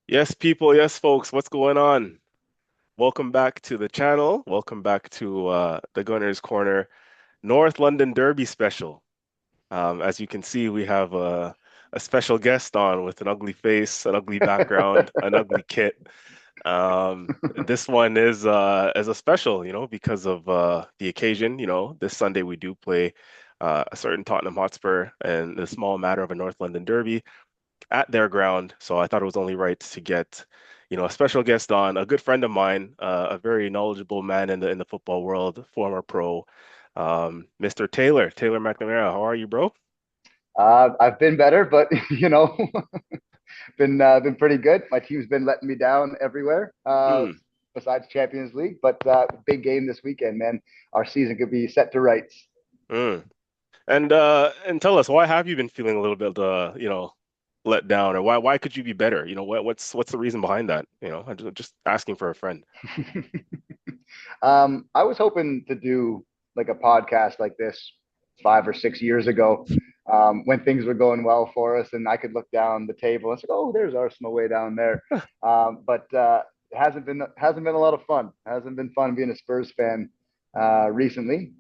Yes, people, yes, folks, what's going on? Welcome back to the channel. Welcome back to the Gunners Corner North London Derby special. As you can see, we have a special guest on with an ugly face, an ugly background, an ugly kit. This one is a special, because of the occasion. This Sunday we do play a certain Tottenham Hotspur and the small matter of a North London Derby at their ground. So I thought it was only right to get, a special guest on, a good friend of mine, a very knowledgeable man in the football world, former pro, Mr. Taylor McNamara. How are you, bro? I've been better, but been pretty good. My team's been letting me down everywhere, Mm, besides Champions League. But big game this weekend, man. Our season could be set to rights. mm. And tell us, why have you been feeling a little bit let down, or why could you be better? What's the reason behind that? I'm just asking for a friend. I was hoping to do like a podcast like this 5 or 6 years ago, when things were going well for us, and I could look down the table and say, "Oh, there's Arsenal way down there." But it hasn't been a lot of fun. It hasn't been fun being a Spurs fan recently.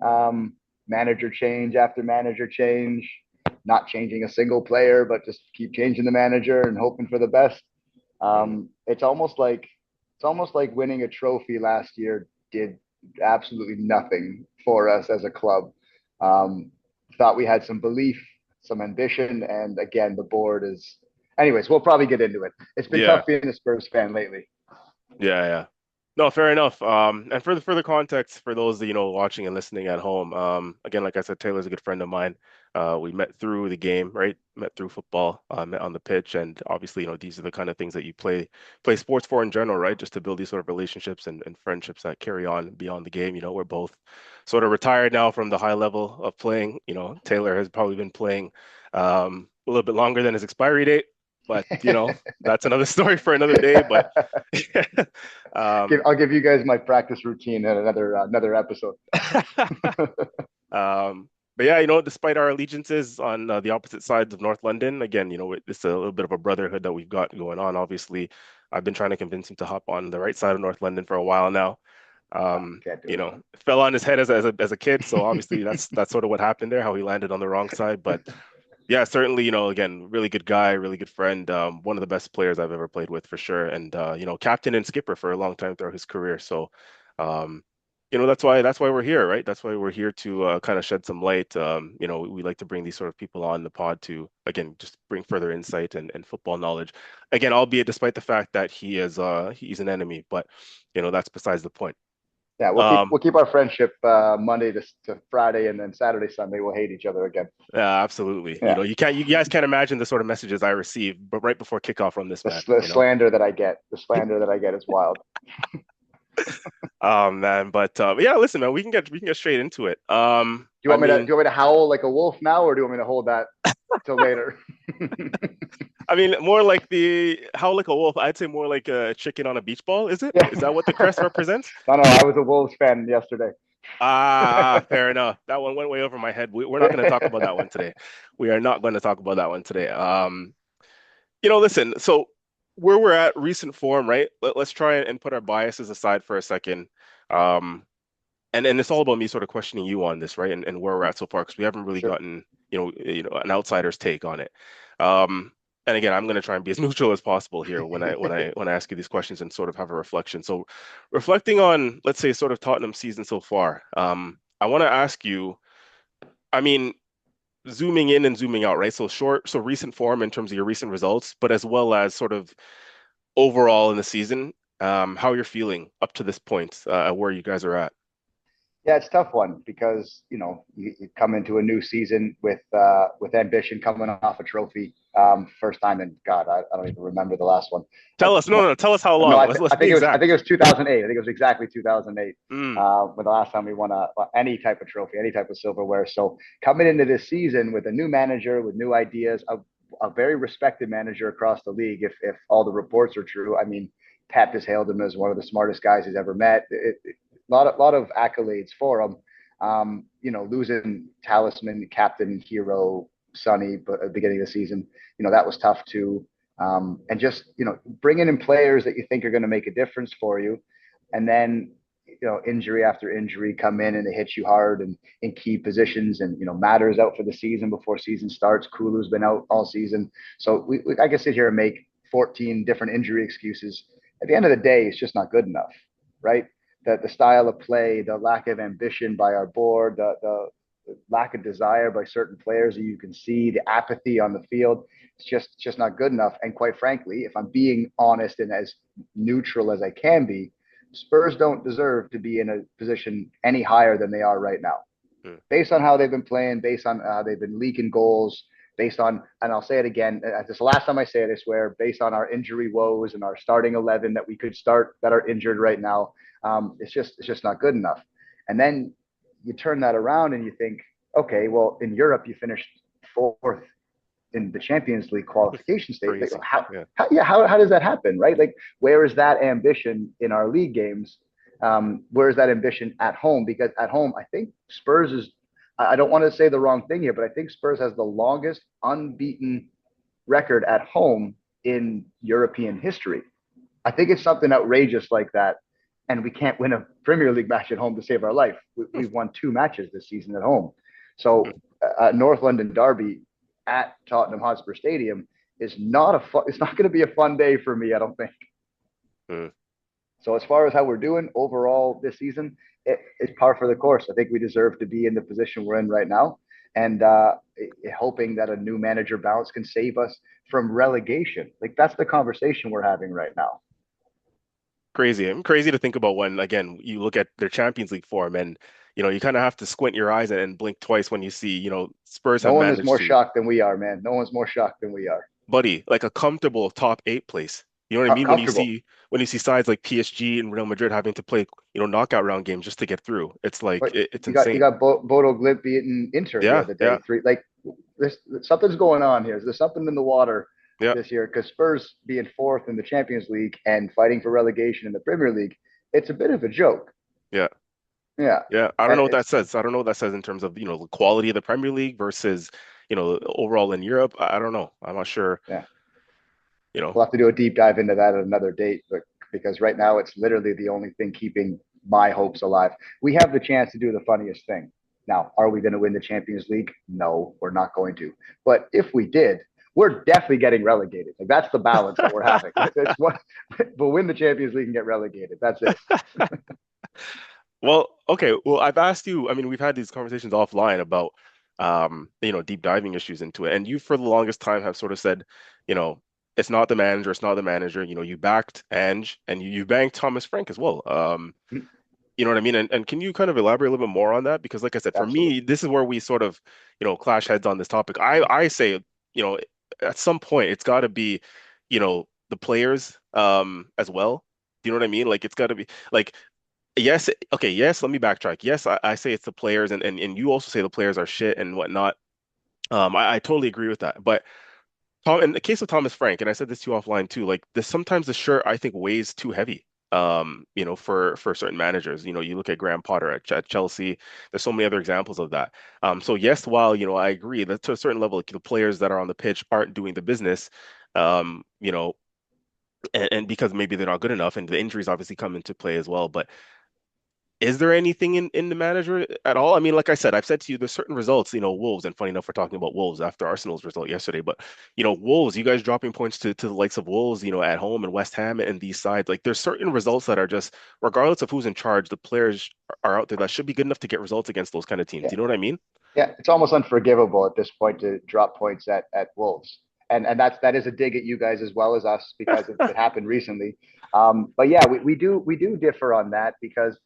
Manager change after manager change, not changing a single player, but just keep changing the manager and hoping for the best. Mm, It's almost like winning a trophy last year did absolutely nothing for us as a club. Um, Thought we had some belief, some ambition, and again, the board is. Anyways, we'll probably get into it. It's been yeah. tough being a Spurs fan lately. Yeah, yeah. No, fair enough. And for the further context for those that, watching and listening at home, again, like I said, Taylor's a good friend of mine. We met through the game, right? Met through football, met on the pitch, and obviously, these are the kind of things that you play sports for in general, right? Just to build these sort of relationships and friendships that carry on beyond the game. We're both sort of retired now from the high level of playing. Taylor has probably been playing a little bit longer than his expiry date, but that's another story for another day. But Um, I'll give you guys my practice routine in another episode. but yeah, despite our allegiances on the opposite sides of North London, again, it's a little bit of a brotherhood that we've got going on. Obviously, I've been trying to convince him to hop on the right side of North London for a while now. Can't do it. Fell on his head as a kid, so obviously that's sort of what happened there, how he landed on the wrong side. But yeah, certainly, again, really good guy, really good friend, one of the best players I've ever played with for sure, and captain and skipper for a long time throughout his career. So, um, that's why we're here, right? That's why we're here to kind of shed some light. We like to bring these sort of people on the pod to again just bring further insight and football knowledge. Again, albeit despite the fact that he's an enemy, but that's besides the point. Yeah, we'll keep Um, we'll keep our friendship Monday to Friday, and then Saturday, Sunday we'll hate each other again. yeah, absolutely. Yeah, You guys can't imagine the sort of messages I receive, but right before kickoff from this man, the slander that I get is wild. Oh man, but yeah, listen, man, we can get straight into it. Do you I want me to do mean, you want me to howl like a wolf now, or do you want me to hold that till later? more like the how like a wolf. I'd say more like a chicken on a beach ball. Is it? Yeah. Is that what the crest represents? No, I was a Wolves fan yesterday. Fair enough. That one went way over my head. We're not going to talk about that one today. We are not going to talk about that one today. Listen. So where we're at, recent form, right? Let's try and put our biases aside for a second. Um, and it's all about me sort of questioning you on this, right? And where we're at so far, because we haven't really Sure. gotten, an outsider's take on it. Um, and again, I'm going to try and be as neutral as possible here when I ask you these questions and sort of have a reflection. So, reflecting on, let's say, sort of Tottenham season so far, I want to ask you, I mean, zooming in and zooming out, right? So recent form in terms of your recent results, but as well as sort of overall in the season, how you're feeling up to this point, where you guys are at. Yeah, it's a tough one because you come into a new season with ambition, coming off a trophy. First time in God, I don't even remember the last one. Tell us, no, no, no, tell us how No, long. Let's I be think it exact. was 2008. I think it was exactly 2008. Mm, When the last time we won any type of trophy, any type of silverware. So coming into this season with a new manager, with new ideas, a very respected manager across the league. If all the reports are true, I mean, Pep has hailed him as one of the smartest guys he's ever met. A lot of accolades for him. Losing talisman, captain, hero, Sonny, but at the beginning of the season, that was tough too. And just bringing in players that you think are going to make a difference for you, and then injury after injury come in and they hit you hard and in key positions. And Matter's out for the season before season starts. Kulu's been out all season, so I can sit here and make 14 different injury excuses. At the end of the day, it's just not good enough, right? That the style of play, the lack of ambition by our board, the lack of desire by certain players that you can see, the apathy on the field, it's just not good enough. And quite frankly, if I'm being honest and as neutral as I can be, Spurs don't deserve to be in a position any higher than they are right now, Mm. based on how they've been playing, based on how they've been leaking goals, based on, and I'll say it again, this is the last time I say it, I swear, based on our injury woes and our starting 11 that we could start that are injured right now. It's just not good enough. And then you turn that around and you think, okay, well, in Europe, you finished fourth in the Champions League qualification stage. Like, Crazy. Yeah. how does that happen, right? Like, where is that ambition in our league games? Where is that ambition at home? Because at home, I think Spurs is. I don't want to say the wrong thing here, but I think Spurs has the longest unbeaten record at home in European history. I think it's something outrageous like that, and we can't win a Premier League match at home to save our life. We've won two matches this season at home, so North London Derby at Tottenham Hotspur Stadium is not a fun, it's not going to be a fun day for me, I don't think. Mm. So as far as how we're doing overall this season, it's par for the course. I think we deserve to be in the position we're in right now, and hoping that a new manager bounce can save us from relegation. Like, that's the conversation we're having right now. Crazy. I'm crazy to think about when, again, you look at their Champions League form and, you kind of have to squint your eyes and blink twice when you see, Spurs No have one is managed more to, shocked than we are, man. No one's more shocked than we are. buddy, like a comfortable top eight place. You know what I mean? Comfortable. When you see sides like PSG and Real Madrid having to play, knockout round games just to get through, it's like But it's you insane. got Bodo Glimt beating Inter the Yeah, other yeah, day. Three, like, this, something's going on here. There's something in the water yeah, this year, because Spurs being fourth in the Champions League and fighting for relegation in the Premier League, it's a bit of a joke. yeah. Yeah, Yeah, I don't and know what that it's says. I don't know what that says in terms of, the quality of the Premier League versus, overall in Europe. I don't know. I'm not sure, yeah. you know. We'll have to do a deep dive into that at another date, but because right now it's literally the only thing keeping my hopes alive. We have the chance to do the funniest thing. Now, are we going to win the Champions League? No, we're not going to. But if we did, we're definitely getting relegated. Like, that's the balance that we're having. It's what we'll win the Champions League and get relegated. That's it. Well, okay. Well, I've asked you, I mean, we've had these conversations offline about deep diving issues into it. And you for the longest time have sort of said, you know, it's not the manager, it's not the manager. You backed Ange and you banked Thomas Frank as well. You know what I mean? And can you kind of elaborate a little bit more on that? Because like I said, for me, Absolutely. this is where we sort of, clash heads on this topic. I say, you know, at some point it's got to be, the players as well. Do you know what I mean? Like it's got to be like yes, okay, yes, let me backtrack. Yes, I say it's the players and you also say the players are shit and whatnot. I totally agree with that. But Tom, in the case of Thomas Frank, and I said this to you offline too, like this sometimes the shirt I think weighs too heavy. For certain managers, you look at Graham Potter at Chelsea. There's so many other examples of that. So yes, while I agree that to a certain level, like, the players that are on the pitch aren't doing the business, um, you know, and because maybe they're not good enough, and the injuries obviously come into play as well. But is there anything in the manager at all? I mean, like I said, I've said to you, there's certain results, Wolves, and funny enough, we're talking about Wolves after Arsenal's result yesterday, but Wolves, you guys dropping points to the likes of Wolves, at home and West Ham and these sides, like there's certain results that are just, regardless of who's in charge, the players are out there that should be good enough to get results against those kind of teams. Yeah. Do you know what I mean? Yeah, it's almost unforgivable at this point to drop points at Wolves, and that is a dig at you guys as well as us, because it happened recently. But yeah, we do differ on that, because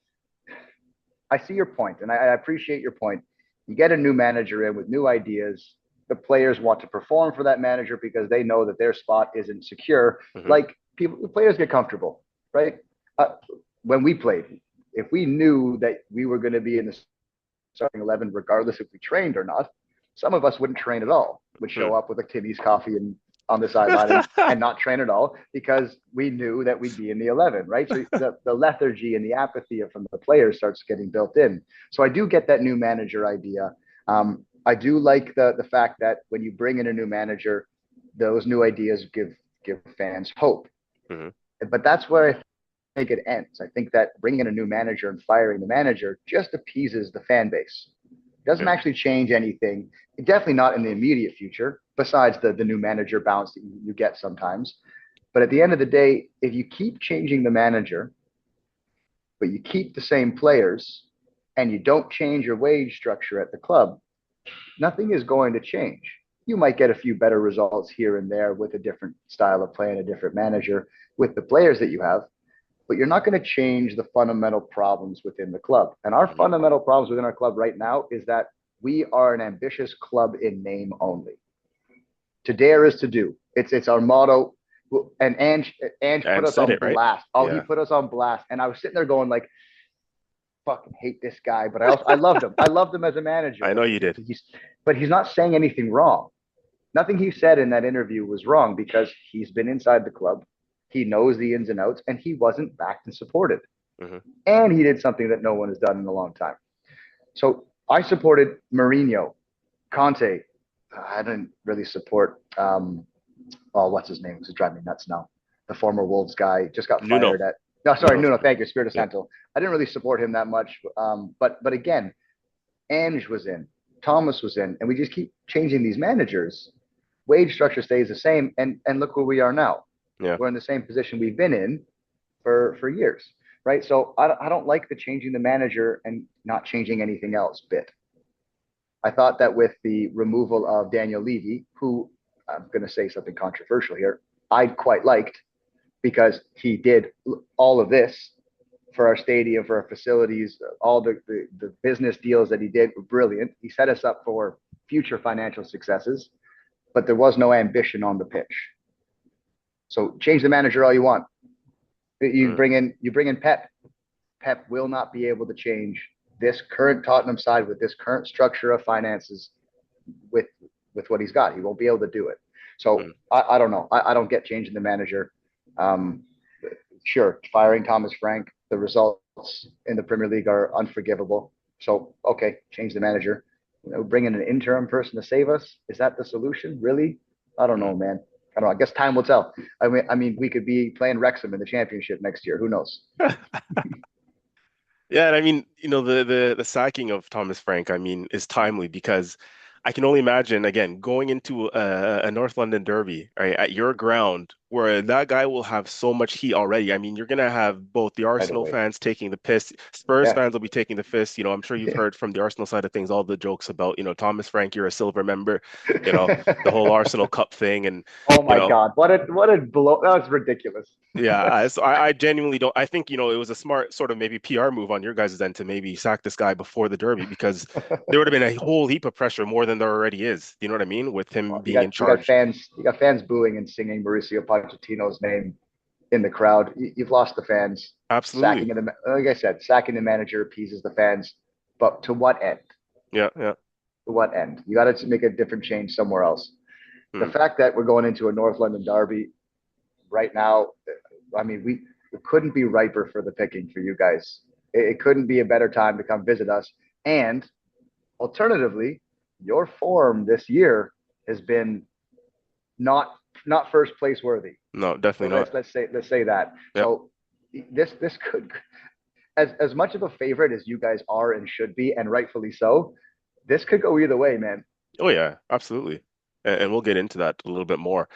I see your point, and I appreciate your point. You get a new manager in with new ideas. The players want to perform for that manager because they know that their spot isn't secure. Hmm. Like, people, the players get comfortable, right? Uh, when we played, if we knew that we were going to be in the starting 11, regardless if we trained or not, Some of us wouldn't train at all, would Hmm. show up with a Timmy's coffee and on the sideline and not train at all because we knew that we'd be in the 11, right? So the lethargy and the apathy from the players starts getting built in. So I do get that new manager idea. I do like the fact that when you bring in a new manager, those new ideas give fans hope. Hmm. But that's where I think it ends. I think that bringing in a new manager and firing the manager just appeases the fan base. It doesn't Yeah. actually change anything. Definitely not in the immediate future, besides the new manager bounce that you get sometimes. But at the end of the day, if you keep changing the manager, but you keep the same players and you don't change your wage structure at the club, nothing is going to change. You might get a few better results here and there with a different style of play and a different manager with the players that you have, but you're not going to change the fundamental problems within the club. And our Hmm. fundamental problems within our club right now is that we are an ambitious club in name only. To dare is to do. It's our motto. And Ange put And us said on it, right? blast. Oh, he Yeah. put us on blast. And I was sitting there going like, fucking hate this guy, but I loved him. I loved him as a I manager. know you did. But he's not saying anything wrong. Nothing he said in that interview was wrong because he's been inside the club. He knows the ins and outs, and he wasn't backed and supported. Hmm. And he did something that no one has done in a long time. So I supported Mourinho, Conte. I didn't really support. Oh, what's his name? It's driving me nuts now. The former Wolves guy just got Nuno. fired at. No, sorry, Nuno's Nuno. good. Thank you, Spirito Yeah. Santo. I didn't really support him that much. But again, Ange was in, Thomas was in, and we just keep changing these managers. Wage structure stays the same, and look where we are now. Yeah. We're in the same position we've been in for years, right? So I don't like the changing the manager and not changing anything else bit. I thought that with the removal of Daniel Levy, who I'm going to say something controversial here, I quite liked because he did all of this for our stadium, for our facilities, all the business deals that he did were brilliant. He set us up for future financial successes, but there was no ambition on the pitch. So change the manager all you want. Mm. You bring in Pep. Pep will not be able to change this current Tottenham side with this current structure of finances with what he's got. He won't be able to do it. So Mm. I don't know. I don't get changing the manager. Um, sure, firing Thomas Frank, the results in the Premier League are unforgivable. So okay, change the manager. You know, bring in an interim person to save us. Is that the solution? Really? I don't Mm. know, man. I don't know. I guess time will tell. I mean, we could be playing Wrexham in the championship next year. Who knows? Yeah, and I mean, the sacking of Thomas Frank, I mean, is timely because I can only imagine again going into a North London derby, right, at your ground where that guy will have so much heat already. I mean, you're gonna have both the Right Arsenal away. fans taking the piss, Spurs Yeah. fans will be taking the piss. I'm sure you've heard from the Arsenal side of things all the jokes about, Thomas Frank, you're a silver member, you know, the whole Arsenal Cup thing, and Oh you my know. God. What a blow. That was ridiculous. Yeah, I genuinely don't. I think, it was a smart sort of maybe PR move on your guys' end to maybe sack this guy before the Derby because there would have been a whole heap of pressure more than there already is. You know what I mean? With him Well, being in charge. you got fans booing and singing Mauricio Pochettino's name in the crowd. You've lost the fans. Absolutely. Like I said, sacking the manager appeases the fans, but to what end? Yeah, yeah. To what end? You got to make a different change somewhere else. The Hmm. fact that we're going into a North London derby right now, I mean, we couldn't be riper for the picking for you guys. It couldn't be a better time to come visit us. And alternatively, your form this year has been not not first place worthy. No, definitely not. Let's say that. Yep. So this could, as much of a favorite as you guys are and should be, and rightfully so, this could go either way, man. Oh yeah, absolutely. And we'll get into that a little bit more.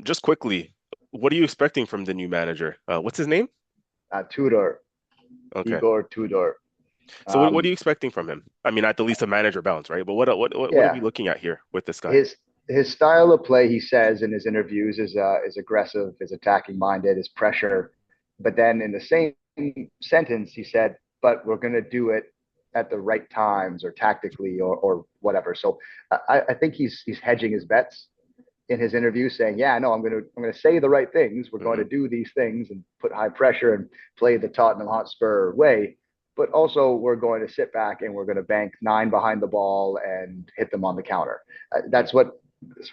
Just quickly, what are you expecting from the new manager? What's his name? Tudor, Okay. Igor Tudor. So what are you expecting from him? I mean, at the least a manager bounce, right? But what are we Yeah, looking at here with this guy? his style of play, he says in his interviews, is aggressive, is attacking minded, is pressure. But then in the same sentence, he said, "But we're going to do it at the right times, or tactically, or whatever." So I think he's hedging his bets in his interview, saying, "Yeah, no, I'm going to say the right things. We're going Hmm. to do these things and put high pressure and play the Tottenham Hotspur way." but also we're going to sit back and we're going to bank nine behind the ball and hit them on the counter. Mm, That's what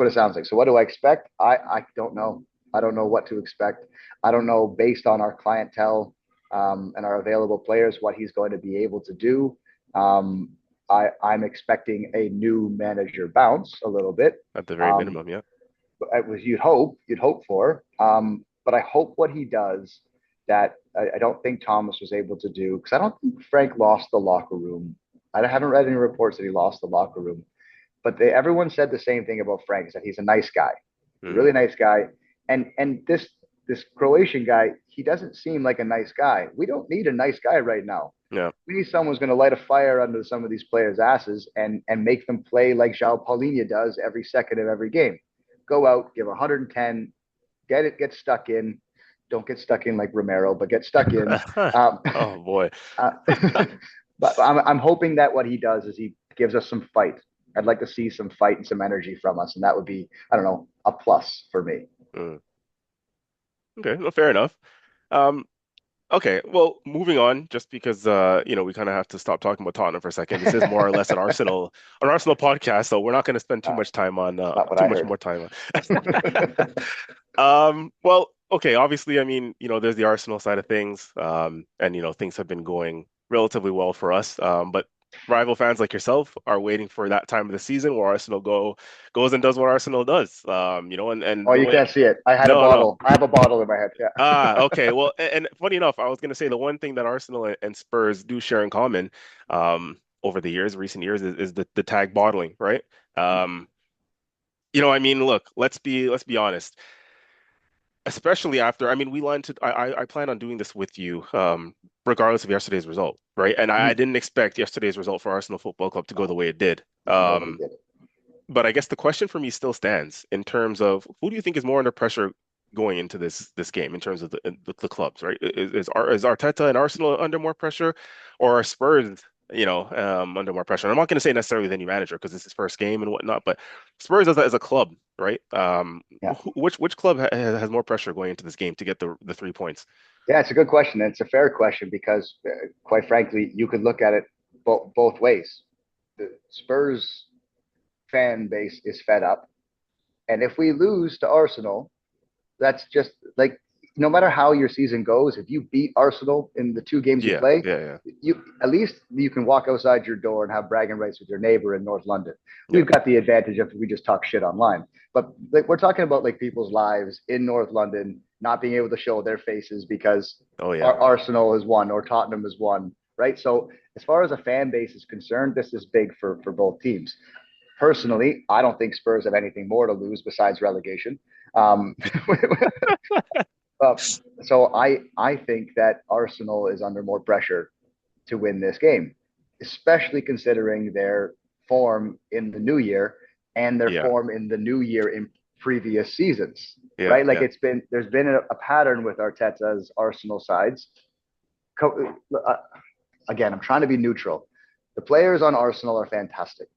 it sounds like. So what do I expect? I don't know. I don't know what to expect. I don't know based on our clientele and our available players what he's going to be able to do. Um, I'm expecting a new manager bounce a little bit. at the very Um, minimum, yeah. it was you'd hope for. But I hope what he does that I don't think Thomas was able to do because I don't think Frank lost the locker room. I haven't read any reports that he lost the locker room, but everyone said the same thing about Frank, is that he's a nice guy, a Mm, really nice guy, and this Croatian guy, he doesn't seem like a nice guy. We don't need a nice guy right now. yeah. We need someone who's going to light a fire under some of these players' asses and make them play like João Paulinho does every second of every game. Go out, give 110, get stuck in. Don't get stuck in like Romero, but get stuck in. Um, Oh boy. uh, but I'm hoping that what he does is he gives us some fight. I'd like to see some fight and some energy from us, and that would be, I don't know, a plus for me. Mm, okay, well, fair enough. Um, okay, well, moving on, just because we kind of have to stop talking about Tottenham for a second. This is more or less an Arsenal podcast, so we're not going to spend too much time on That's not what too I much heard. more time on. Well, okay, obviously, I mean, there's the Arsenal side of things, and things have been going relatively well for us. But rival fans like yourself are waiting for that time of the season where Arsenal goes and does what Arsenal does. And Oh, the you way can't see it. I had a no, no. bottle. I have a bottle in my head. Yeah. Okay. Well, and funny enough, I was going to say the one thing that Arsenal and Spurs do share in common, over the years, recent years, is the tag bottling, right? Um, I mean, look, let's be honest. Especially after, I mean, I plan on doing this with you, regardless of yesterday's result, right? And I Mhm. didn't expect yesterday's result for Arsenal Football Club to go the way it did. No, nobody did it. But I guess the question for me still stands in terms of who do you think is more under pressure going into this game in terms of the clubs, right? Is Arteta and Arsenal under more pressure, or are Spurs, under more pressure? And I'm not going to say necessarily the new manager because it's his first game and whatnot, but Spurs as a club, right? Yeah. Which club has more pressure going into this game to get the 3 points? Yeah, it's a good question. And it's a fair question because, quite frankly, you could look at it both ways. The Spurs fan base is fed up. And if we lose to Arsenal, that's just like no matter how your season goes, if you beat Arsenal in the two games you Yeah, play, yeah, yeah, you at least you can walk outside your door and have bragging rights with your neighbor in North London. yeah. We've got the advantage of we just talk shit online, but like we're talking about like people's lives in North London not being able to show their faces because Oh yeah, our Arsenal has won or Tottenham has won, right? So as far as a fan base is concerned, this is big for both teams. Personally, I don't think Spurs have anything more to lose besides relegation. Um, uh, so I think that Arsenal is under more pressure to win this game, especially considering their form in the new year and their yeah, form in the new year in previous seasons. yeah, Right, like yeah, there's been a pattern with Arteta's Arsenal sides. Again, I'm trying to be neutral. The players on Arsenal are fantastic.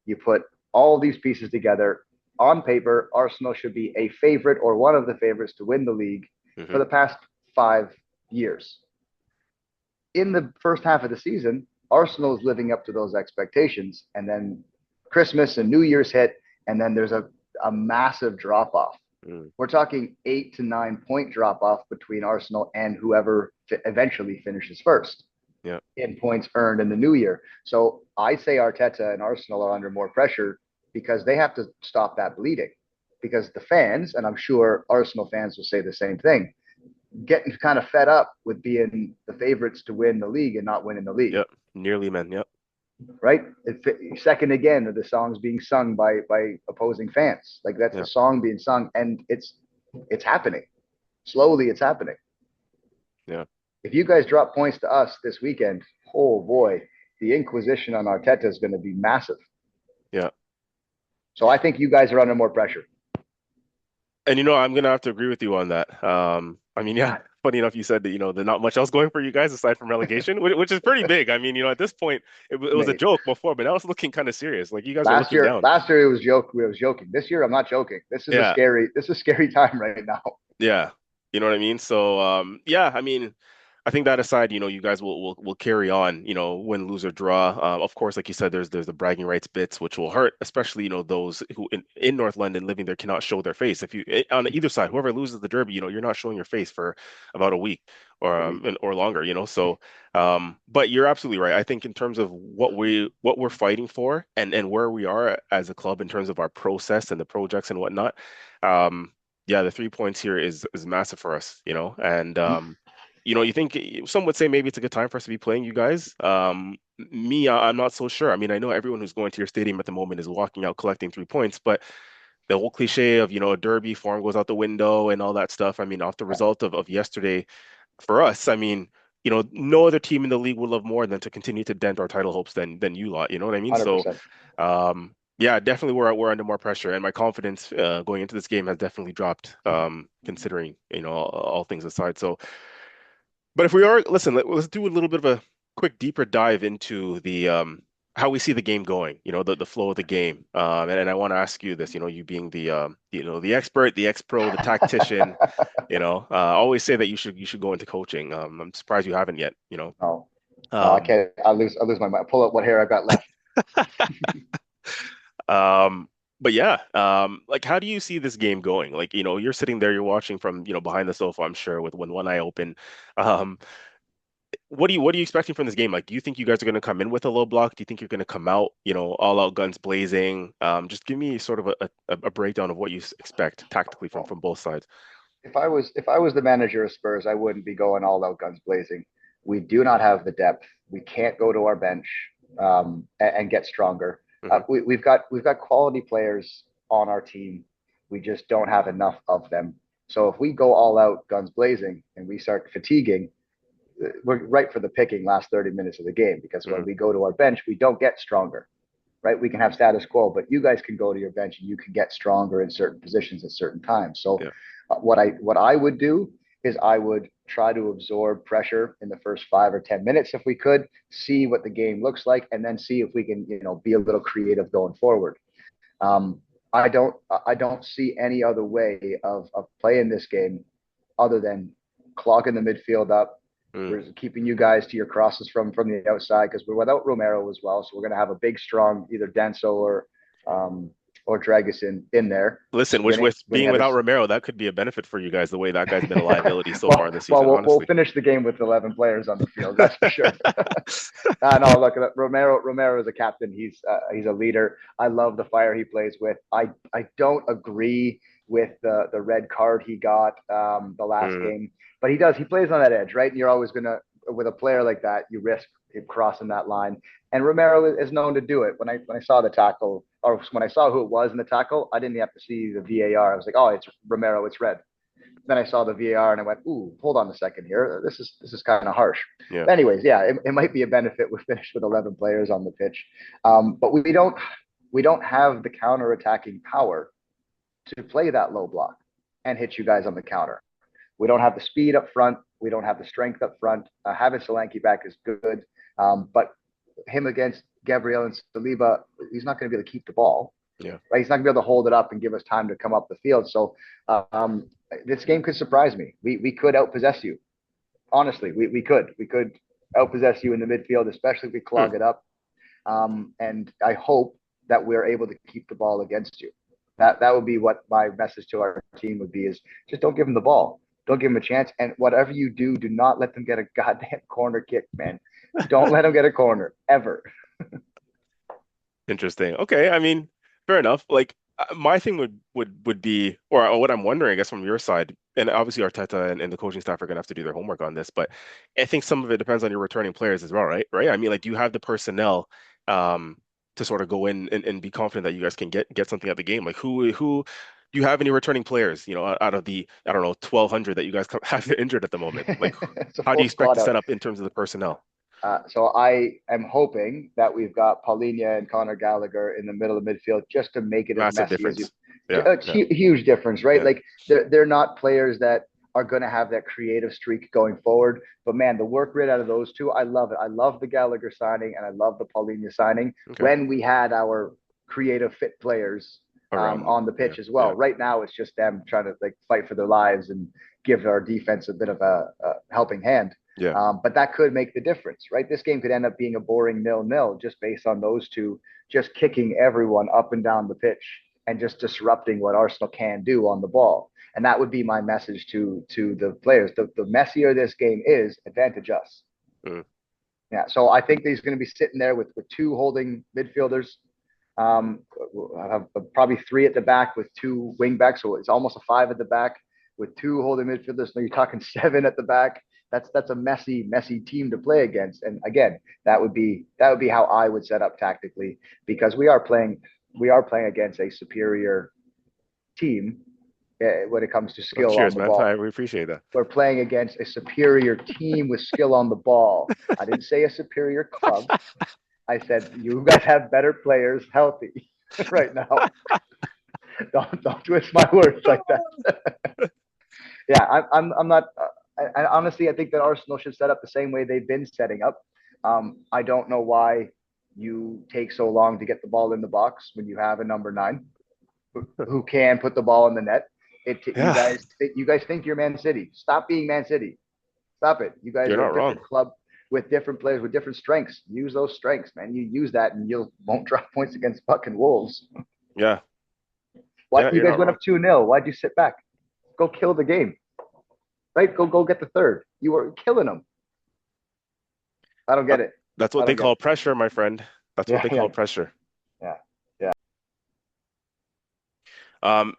You put all these pieces together. On paper, Arsenal should be a favorite or one of the favorites to win the league for hmm the past 5 years. In the first half of the season, Arsenal is living up to those expectations. And then Christmas and New Year's hit, and then there's a massive drop off. mm, We're talking 8 to 9 point drop off between Arsenal and whoever eventually finishes first yeah, in points earned in the new year. So I say Arteta and Arsenal are under more pressure because they have to stop that bleeding. Because the fans, and I'm sure Arsenal fans will say the same thing, getting kind of fed up with being the favorites to win the league and not winning the league, yeah. Nearly men, yeah, right? Second again, the songs being sung by opposing fans, like that's yeah, a song being sung, and it's happening slowly. It's happening. yeah, If you guys drop points to us this weekend, oh boy, the Inquisition on Arteta is going to be massive. yeah. So I think you guys are under more pressure. And I'm gonna have to agree with you on that. I mean, yeah, funny enough, you said that there's not much else going for you guys aside from relegation, which is pretty big. I mean, at this point, it was a Mate, joke before, but now it's looking kind of serious. Like you guys are looking down. last year it was joke. We was joking. This year I'm not joking. Yeah, This is a scary time right now. yeah. You know what I mean? So, yeah, I mean. I think that aside, you guys will carry on, win, lose or draw. Of course, like you said, there's the bragging rights bits which will hurt, especially those who in North London living there cannot show their face. If you on either side, whoever loses the derby, you're not showing your face for about a week or A week. or longer, So, but you're absolutely right. I think in terms of what we're fighting for and where we are as a club in terms of our process and the projects and whatnot, yeah, the 3 points here is massive for us, and you think some would say maybe it's a good time for us to be playing you guys. Me, I'm not so sure. I mean, I know everyone who's going to your stadium at the moment is walking out collecting 3 points, but the whole cliche of, a derby form goes out the window and all that stuff. I mean, off the result of yesterday for us, I mean, no other team in the league would love more than to continue to dent our title hopes than you lot. You know what I mean? So, 100%. yeah, definitely we're under more pressure, and my confidence going into this game has definitely dropped, considering all things aside. So. But if we are, listen, let's do a little bit of a quick deeper dive into the how we see the game going, the flow of the game. And I want to ask you this, you being the the expert, the ex-pro, the tactician, always say that you should go into coaching. I'm surprised you haven't yet, No, no, I Um, can't. I lose my mind. Pull out what hair I've got left. um, but yeah, like how do you see this game going? Like, you're sitting there, you're watching from, behind the sofa, I'm sure, with one eye open. Um, what are you expecting from this game? Like, do you think you guys are going to come in with a low block? Do you think you're going to come out, all out guns blazing? Just give me sort of a breakdown of what you expect tactically from Well, from both sides. if I was the manager of Spurs, I wouldn't be going all out guns blazing. We do not have the depth. We can't go to our bench and get stronger. Hmm. We've got quality players on our team. We just don't have enough of them. So if we go all out guns blazing and we start fatiguing, we're right for the picking last 30 minutes of the game because when Hmm. we go to our bench, we don't get stronger, right? We can have status quo, but you guys can go to your bench and you can get stronger in certain positions at certain times. So Yeah. what I would do is I would try to absorb pressure in the first 5 or 10 minutes if we could, see what the game looks like, and then see if we can be a little creative going forward. Um, I don't see any other way of playing this game other than clogging the midfield up. Mm. We're keeping you guys to your crosses from the outside because we're without Romero as well. So we're going to have a big, strong either Denso um, or Dragusin in there. Listen, which Winning, with winning being without headers. Romero, that could be a benefit for you guys, the way that guy's been a liability so far well, this well, season, we'll honestly. finish the game with 11 players on the field. That's for sure. No, look, Romero is a captain. He's a leader. I love the fire he plays with. I don't agree with the red card he got the last Mm. game, but he does. He plays on that edge, right? And you're always gonna with a player like that, you risk him crossing that line. And Romero is known to do it. When I saw the tackle, or when I saw who it was in the tackle, I didn't have to see the VAR. I was like, oh, it's Romero. It's red. Then I saw the VAR and I went, ooh, hold on a second here. This is kind of harsh. Yeah. But anyways, yeah, it might be a benefit. We finished with 11 players on the pitch, but we don't have the counter attacking power to play that low block and hit you guys on the counter. We don't have the speed up front. We don't have the strength up front. Having Solanke back is good, but him against Gabriel and Saliba, he's not going to be able to keep the ball. Yeah. Right? He's not going to be able to hold it up and give us time to come up the field. So this game could surprise me. We could outpossess you. Honestly, we could outpossess you in the midfield, especially if we Hmm. clog it up. And I hope that we're able to keep the ball against you. That would be what my message to our team would be: is just don't give them the ball, don't give them a chance, and whatever you do, do not let them get a goddamn corner kick, man. Don't let them get a corner ever. Interesting. Okay, I mean, fair enough. Like my thing would be, or what I'm wondering, I guess, from your side, and obviously Arteta and the coaching staff are gonna have to do their homework on this, but I think some of it depends on your returning players as well, right? Right? I mean, like, do you have the personnel um to sort of go in and be confident that you guys can get something at the game? Like, who do you have any returning players, out of the, I don't know, 1,200 that you guys have injured at the moment? Like, It's a how do full you expect squad to set out. up in terms of the personnel? So I am hoping that we've got Paulinho and Conor Gallagher in the middle of midfield just to make it as Massive messy as you. difference. Yeah, It's yeah, huge difference, right? yeah. Like they're not players that are going to have that creative streak going forward. But man, the work rate out of those two, I love it. I love the Gallagher signing and I love the Paulinho signing Okay. when we had our creative fit players Around them. on the Yeah, pitch as yeah. well. Right now, it's just them trying to like fight for their lives and give our defense a bit of a helping hand. Yeah, But that could make the difference, right? This game could end up being a boring 0-0 just based on those two just kicking everyone up and down the pitch and just disrupting what Arsenal can do on the ball. And that would be my message to the players. The messier this game is, advantage us. mm, Yeah, so I think he's going to be sitting there with two holding midfielders. Um, I have probably three at the back with two wing backs, so it's almost a five at the back with two holding midfielders. So you're talking seven at the back. That's a messy team to play against. And again, that would be how I would set up tactically because we are playing against a superior team when it comes to oh, skill on cheers, the man. I ball. really appreciate that. We're playing against a superior team with skill on the ball. I didn't say a superior club. I said you guys have better players healthy right now. Don't twist my words like that. Yeah, I'm not. Honestly, I think that Arsenal should set up the same way they've been setting up. I don't know why you take so long to get the ball in the box when you have a number nine who can put the ball in the net. You Yeah, guys think you're Man City. Stop being Man City. Stop it. You guys you're are not a wrong. different club with different players with different strengths. Use those strengths, man. You use that, and you won't drop points against fucking Wolves. Yeah, What yeah, you you're guys not went wrong. up 2-0? Why'd you sit back? Go kill the game, right? Go get the third. You were killing them. I don't That, get it. that's I what they don't get call it. pressure, my friend. That's what Yeah, they yeah, call pressure. yeah, yeah. Um,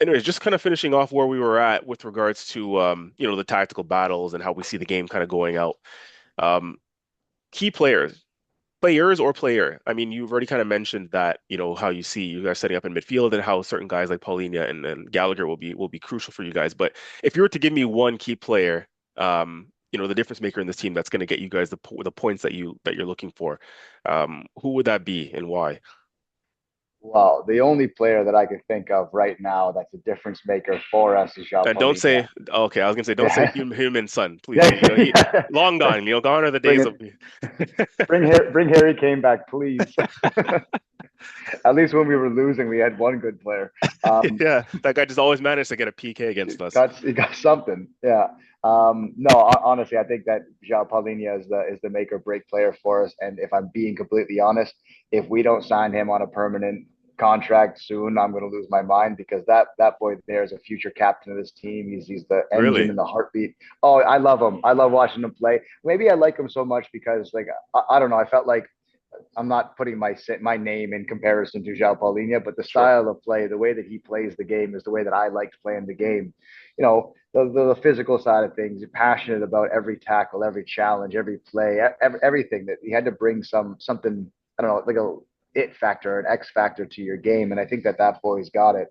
Anyways, just kind of finishing off where we were at with regards to the tactical battles and how we see the game kind of going out. Um, Key players or player. I mean, you've already kind of mentioned that, how you see you guys setting up in midfield and how certain guys like Paulinho and Gallagher will be crucial for you guys. But if you were to give me one key player, the difference maker in this team that's going to get you guys the points that you're looking for, who would that be and why? Well, the only player that I could think of right now that's a difference maker for us is João And don't Paulinho. say, okay, I was gonna say, don't say Yeah, him and son, please. yeah, He yeah. long gone. Gone are the Bring days it. of. Bring Harry Kane back, please. At least when we were losing, we had one good player. Um, Yeah, that guy just always managed to get a PK against us. he got something. Yeah. No, honestly, I think that João Paulinho is the make or break player for us. And if I'm being completely honest, if we don't sign him on a permanent contract soon, I'm going to lose my mind because that boy there is a future captain of this team. He's the engine Really? and the heartbeat. Oh, I love him. I love watching him play. Maybe I like him so much because like I don't know. I felt like I'm not putting my name in comparison to João Paulinho, but the Sure. style of play, the way that he plays the game, is the way that I liked playing the game. You know, the physical side of things. You're passionate about every tackle, every challenge, every play, everything. That he had to bring something. I don't know, like a it factor, an X factor to your game, and I think that boy's got it.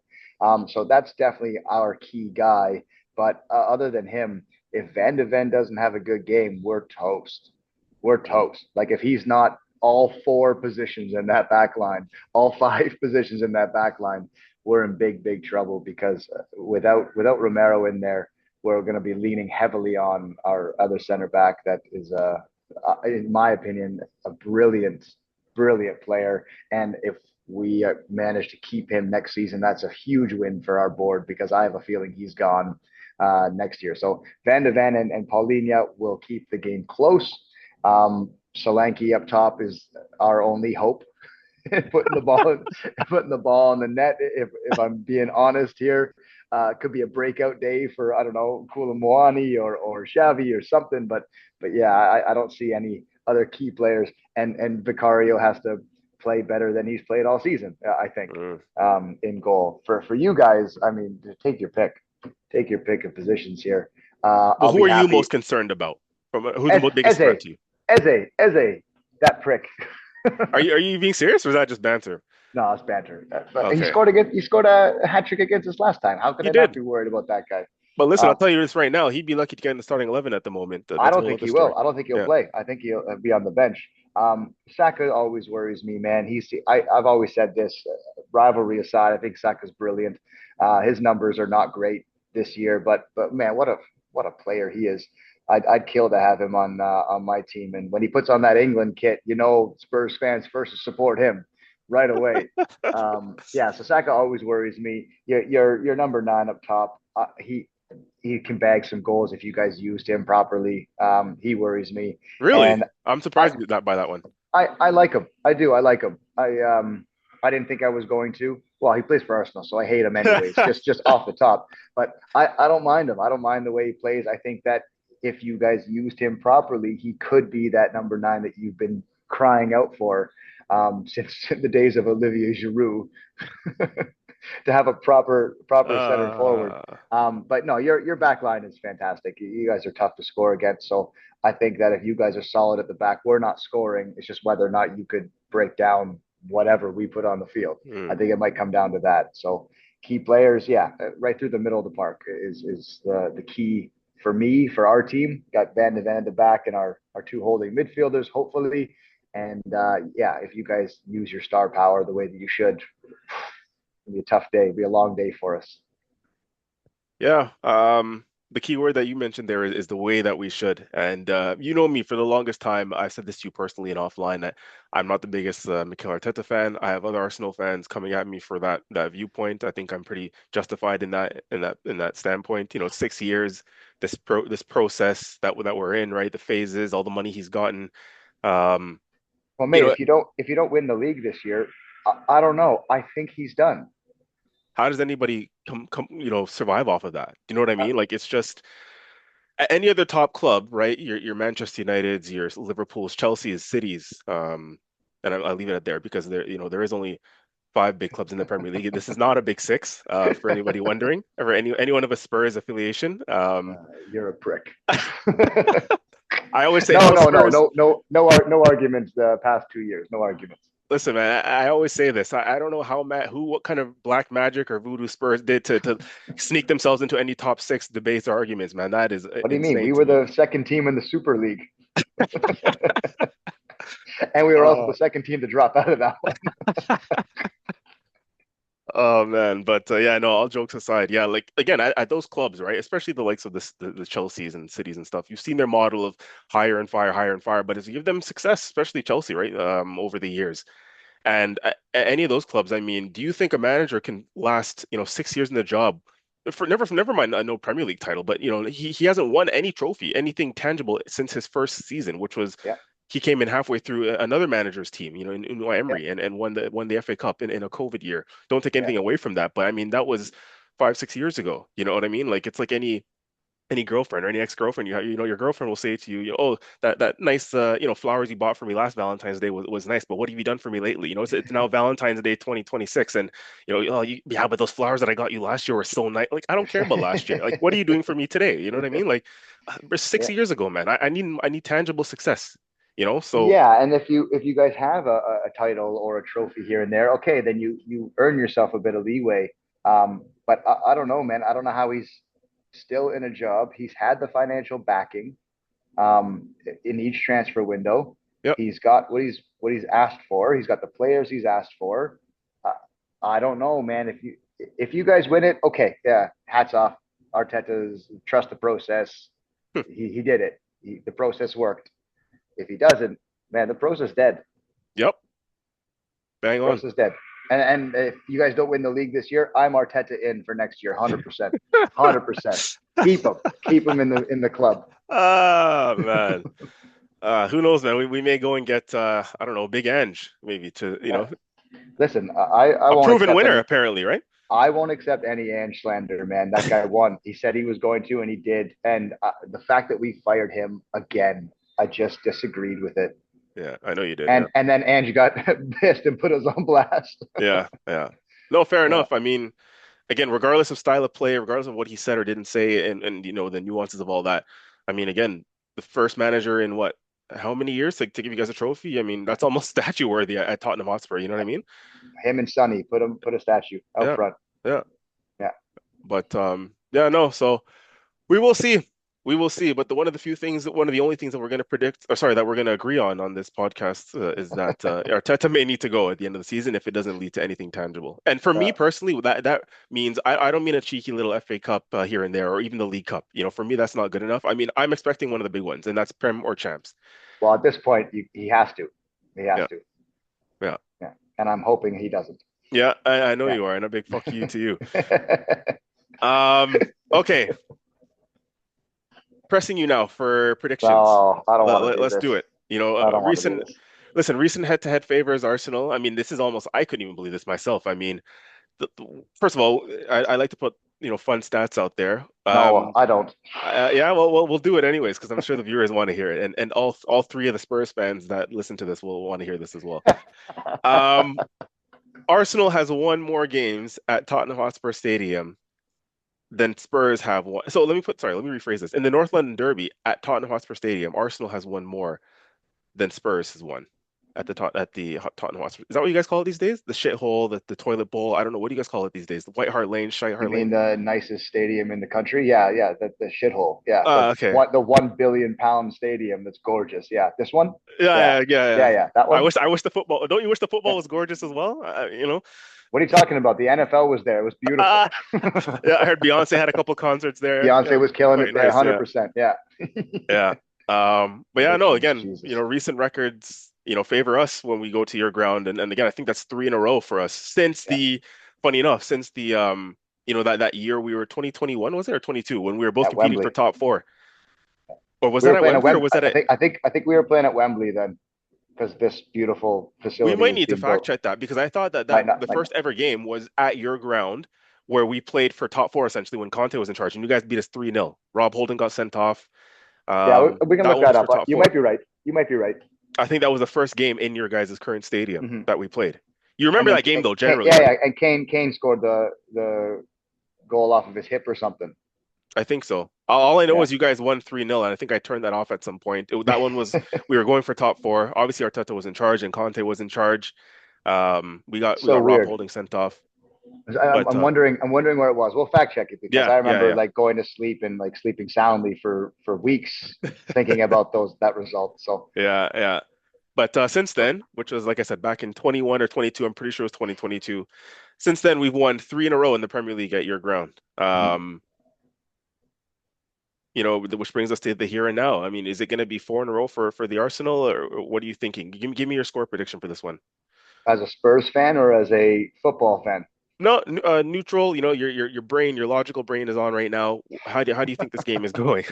So that's definitely our key guy. But other than him, if Van de Ven doesn't have a good game, we're toast. We're toast. Like if he's not all four positions in that back line, all five positions in that back line, we're in big trouble because without Romero in there, we're going to be leaning heavily on our other center back that is in my opinion a brilliant player. And if we manage to keep him next season, that's a huge win for our board because I have a feeling he's gone next year. So Van de Ven and Paulinho will keep the game close. Solanke up top is our only hope putting the ball putting the ball in the net. If I'm being honest here, could be a breakout day for I don't know Koulibaly or Xavi or something. But yeah, I don't see any other key players. And Vicario has to play better than he's played all season. I think Mm. in goal for you guys. I mean, take your pick of positions here. Well, I'll who be are you happy. most concerned about? Who's the biggest threat Eze, to you? that prick. Are you being serious or is that just banter? No, it's banter. He Okay, scored against. He scored a hat trick against us last time. How could he I not did. be worried about that guy? But listen, I'll Um, tell you this right now. He'd be lucky to get in the starting 11 at the moment. I That's a don't whole think other he will. story. I don't think he'll Yeah, play. I think he'll be on the bench. Saka always worries me, man. I've always said this. Rivalry aside, I think Saka's brilliant. His numbers are not great this year, but man, what a player he is. I'd kill to have him on my team. And when he puts on that England kit, Spurs fans first to support him right away. Yeah, so Saka always worries me. Your number nine up top. he can bag some goals if you guys used him properly. He worries me, Really? and I'm I surprised by that one. I like him. I do. I like him. I didn't think I was going to. Well, he plays for Arsenal, so I hate him anyways. Just off the top, but I don't mind him. I don't mind the way he plays. I think that if you guys used him properly, he could be that number nine that you've been crying out for since the days of Olivier Giroud to have a proper center forward. Uh, But no, your back line is fantastic. You guys are tough to score against. So I think that if you guys are solid at the back, we're not scoring. It's just whether or not you could break down whatever we put on the field. I hmm. think it might come down to that. So key players, yeah, right through the middle of the park is the key for me for our team. Got Van de Ven at the back and our two holding midfielders, hopefully. And yeah, if you guys use your star power the way that you should, it'll be a tough day. It'll be a long day for us. Yeah. The key word that you mentioned there is the way that we should. And you know me, for the longest time, I said this to you personally and offline that I'm not the biggest Mikel Arteta fan. I have other Arsenal fans coming at me for that viewpoint. I think I'm pretty justified in that standpoint. 6 years, this process that we're in, right? The phases, all the money he's gotten. Um, Well, you mate, know, if you don't win the league this year, I don't know. I think he's done. how does anybody survive off of that? Do you know what I mean? Like it's just any other top club, right? Your Manchester United's, your Liverpool's, Chelsea's, City's, and I'll leave it at there because there is only five big clubs in the Premier League. This is not a big six, for anybody wondering, or anyone of a Spurs affiliation. You're a prick. I always say No, no no, no, Spurs. no, no, no arguments. The past 2 years, no arguments. Listen, man, I always say this. I don't know what kind of black magic or voodoo Spurs did to sneak themselves into any top six debates or arguments, man. That is What do you mean? insane We to were me. the second team in the Super League, and we were also Uh, the second team to drop out of that one. Oh man, but yeah, no, all jokes aside, yeah, like again, at those clubs, right, especially the likes of the Chelseas and cities and stuff, you've seen their model of hire and fire, but as you give them success, especially Chelsea, right, over the years, and at any of those clubs, I mean, do you think a manager can last, 6 years in the job for never mind a no Premier League title, but he hasn't won any trophy, anything tangible since his first season, which was Yeah, he came in halfway through another manager's team, in yeah, Emery, and won the FA Cup in a COVID year. Don't take yeah, anything away from that, but I mean that was 5 6 years ago. You know what I mean? Like it's like any girlfriend or any ex-girlfriend your girlfriend will say to you, oh, that nice flowers you bought for me last Valentine's Day was nice, but what have you done for me lately? It's now Valentine's Day 2026, and yeah, but those flowers that I got you last year were so nice. Like I don't care about last year. Like what are you doing for me today? You know what I mean? Like six yeah. years ago, man. I need tangible success. So Yeah, and if you guys have a title or a trophy here and there, okay, then you earn yourself a bit of leeway. But I don't know, man. I don't know how he's still in a job. He's had the financial backing in each transfer window. yep, He's got what he's asked for. He's got the players he's asked for. Uh, I don't know, man. If you guys win it, okay, yeah, hats off. Arteta's trust the process. He did it. The process worked. If he doesn't, man, the process dead. yep, bang on. Process dead. And if you guys don't win the league this year, I'm Arteta in for next year, 100%, 100%. Keep him in the club. Ah, man. Who knows, man? We may go and get I don't know, Big Ange maybe to Uh, Listen, I a won't proven accept winner any. apparently, right? I won't accept any Ange slander, man. That guy won. He said he was going to, and he did. And the fact that we fired him again, I just disagreed with it. Yeah, I know you did. Yeah, And then Ange got pissed and put us on blast. yeah, yeah. No, fair Yeah, enough. I mean, again, regardless of style of play, regardless of what he said or didn't say, and the nuances of all that. I mean, again, the first manager in what, how many years to give you guys a trophy? I mean, that's almost statue worthy at Tottenham Hotspur. You know what I mean? him and Sonny put a statue out Yeah, front. yeah. Yeah. But yeah, no. So we will see. We will see. But one of the few things, one of the only things that we're going to predict, or sorry, that we're going to agree on this podcast is that Arteta may need to go at the end of the season if it doesn't lead to anything tangible. And for me Uh, personally, that means I don't mean a cheeky little FA Cup here and there, or even the League Cup. For me, that's not good enough. I mean, I'm expecting one of the big ones, and that's Prem or Champs. well, at this point, he has to. He has Yeah, to. yeah, Yeah. And I'm hoping he doesn't. yeah. I know Yeah. you are, and a big fuck you to you. Okay. pressing you now for predictions. No, I don't want to do Let's this. do it. I don't want to do this. Recent head-to-head favors Arsenal. I mean, this is almost, I couldn't even believe this myself. I mean, first of all, I like to put, fun stats out there. No, I don't. Yeah, well, we'll do it anyways because I'm sure the viewers want to hear it, and all three of the Spurs fans that listen to this will want to hear this as well. Um, Arsenal has won more games at Tottenham Hotspur Stadium than Spurs have won. So let me rephrase this. In the North London Derby at Tottenham Hotspur Stadium, Arsenal has won more than Spurs has won Tottenham Hotspur. Is that what you guys call it these days? The shithole, the toilet bowl. I don't know. What do you guys call it these days? The White Hart Lane, Shite You Hart mean Lane. the nicest stadium in the country? Yeah, yeah, the shithole. Yeah, Okay. the 1 billion pound stadium that's gorgeous. Yeah, this one. Yeah, Yeah. yeah, that one. I wish the football. Don't you wish the football was gorgeous as well? What are you talking about? The NFL was there. It was beautiful. Uh, yeah, I heard Beyonce had a couple concerts there. Beyonce Yeah, was killing it quite there, nice. Yeah. 100%. Yeah. Yeah. But yeah, no, Predictions, again, Jesus. recent records, favor us when we go to your ground. And again, I think that's three in a row for us Yeah, funny enough, since that year we were 2021, was it, or 22, when we were both at competing for Wembley. top four? Or was We that were at playing at Wembley or Wembley. was that at, I think we were playing at Wembley then because this beautiful we facility might was need to being fact built. check that because I thought Might that not. the Might first not. ever game was at your ground where we played for top four essentially when Conte was in charge and you guys beat us 3-0. Rob Holding got sent off. Yeah, we can That look one that was up. for top You four. might be right. You might be right. I think that was the first game in your guys' current stadium Hmm. that we played. You And remember then that game though, generally, Yeah, right? yeah, and Kane scored the goal off of his hip or something. I think so. All I know Yeah. is you guys won 3-0, and I think I turned that off at some point. That one was we were going for top four. Obviously, Arteta was in charge and Conte was in charge. We So got Rob weird. Holding sent off, I'm, but I'm wondering. I'm wondering where it was. We'll fact check it because I remember yeah. like going to sleep and like sleeping soundly for weeks, thinking about that result. So Yeah. But since then, which was like I said, back in 21 or 22, I'm pretty sure it was 2022. Since then, we've won three in a row in the Premier League at your ground. mhm. Which brings us to the here and now. I mean, is it going to be four in a row for the Arsenal, or what are you thinking? Give me your score prediction for this one. As a Spurs fan or as a football fan. No, neutral. Your brain, your logical brain is on right now. How do you think this game is going?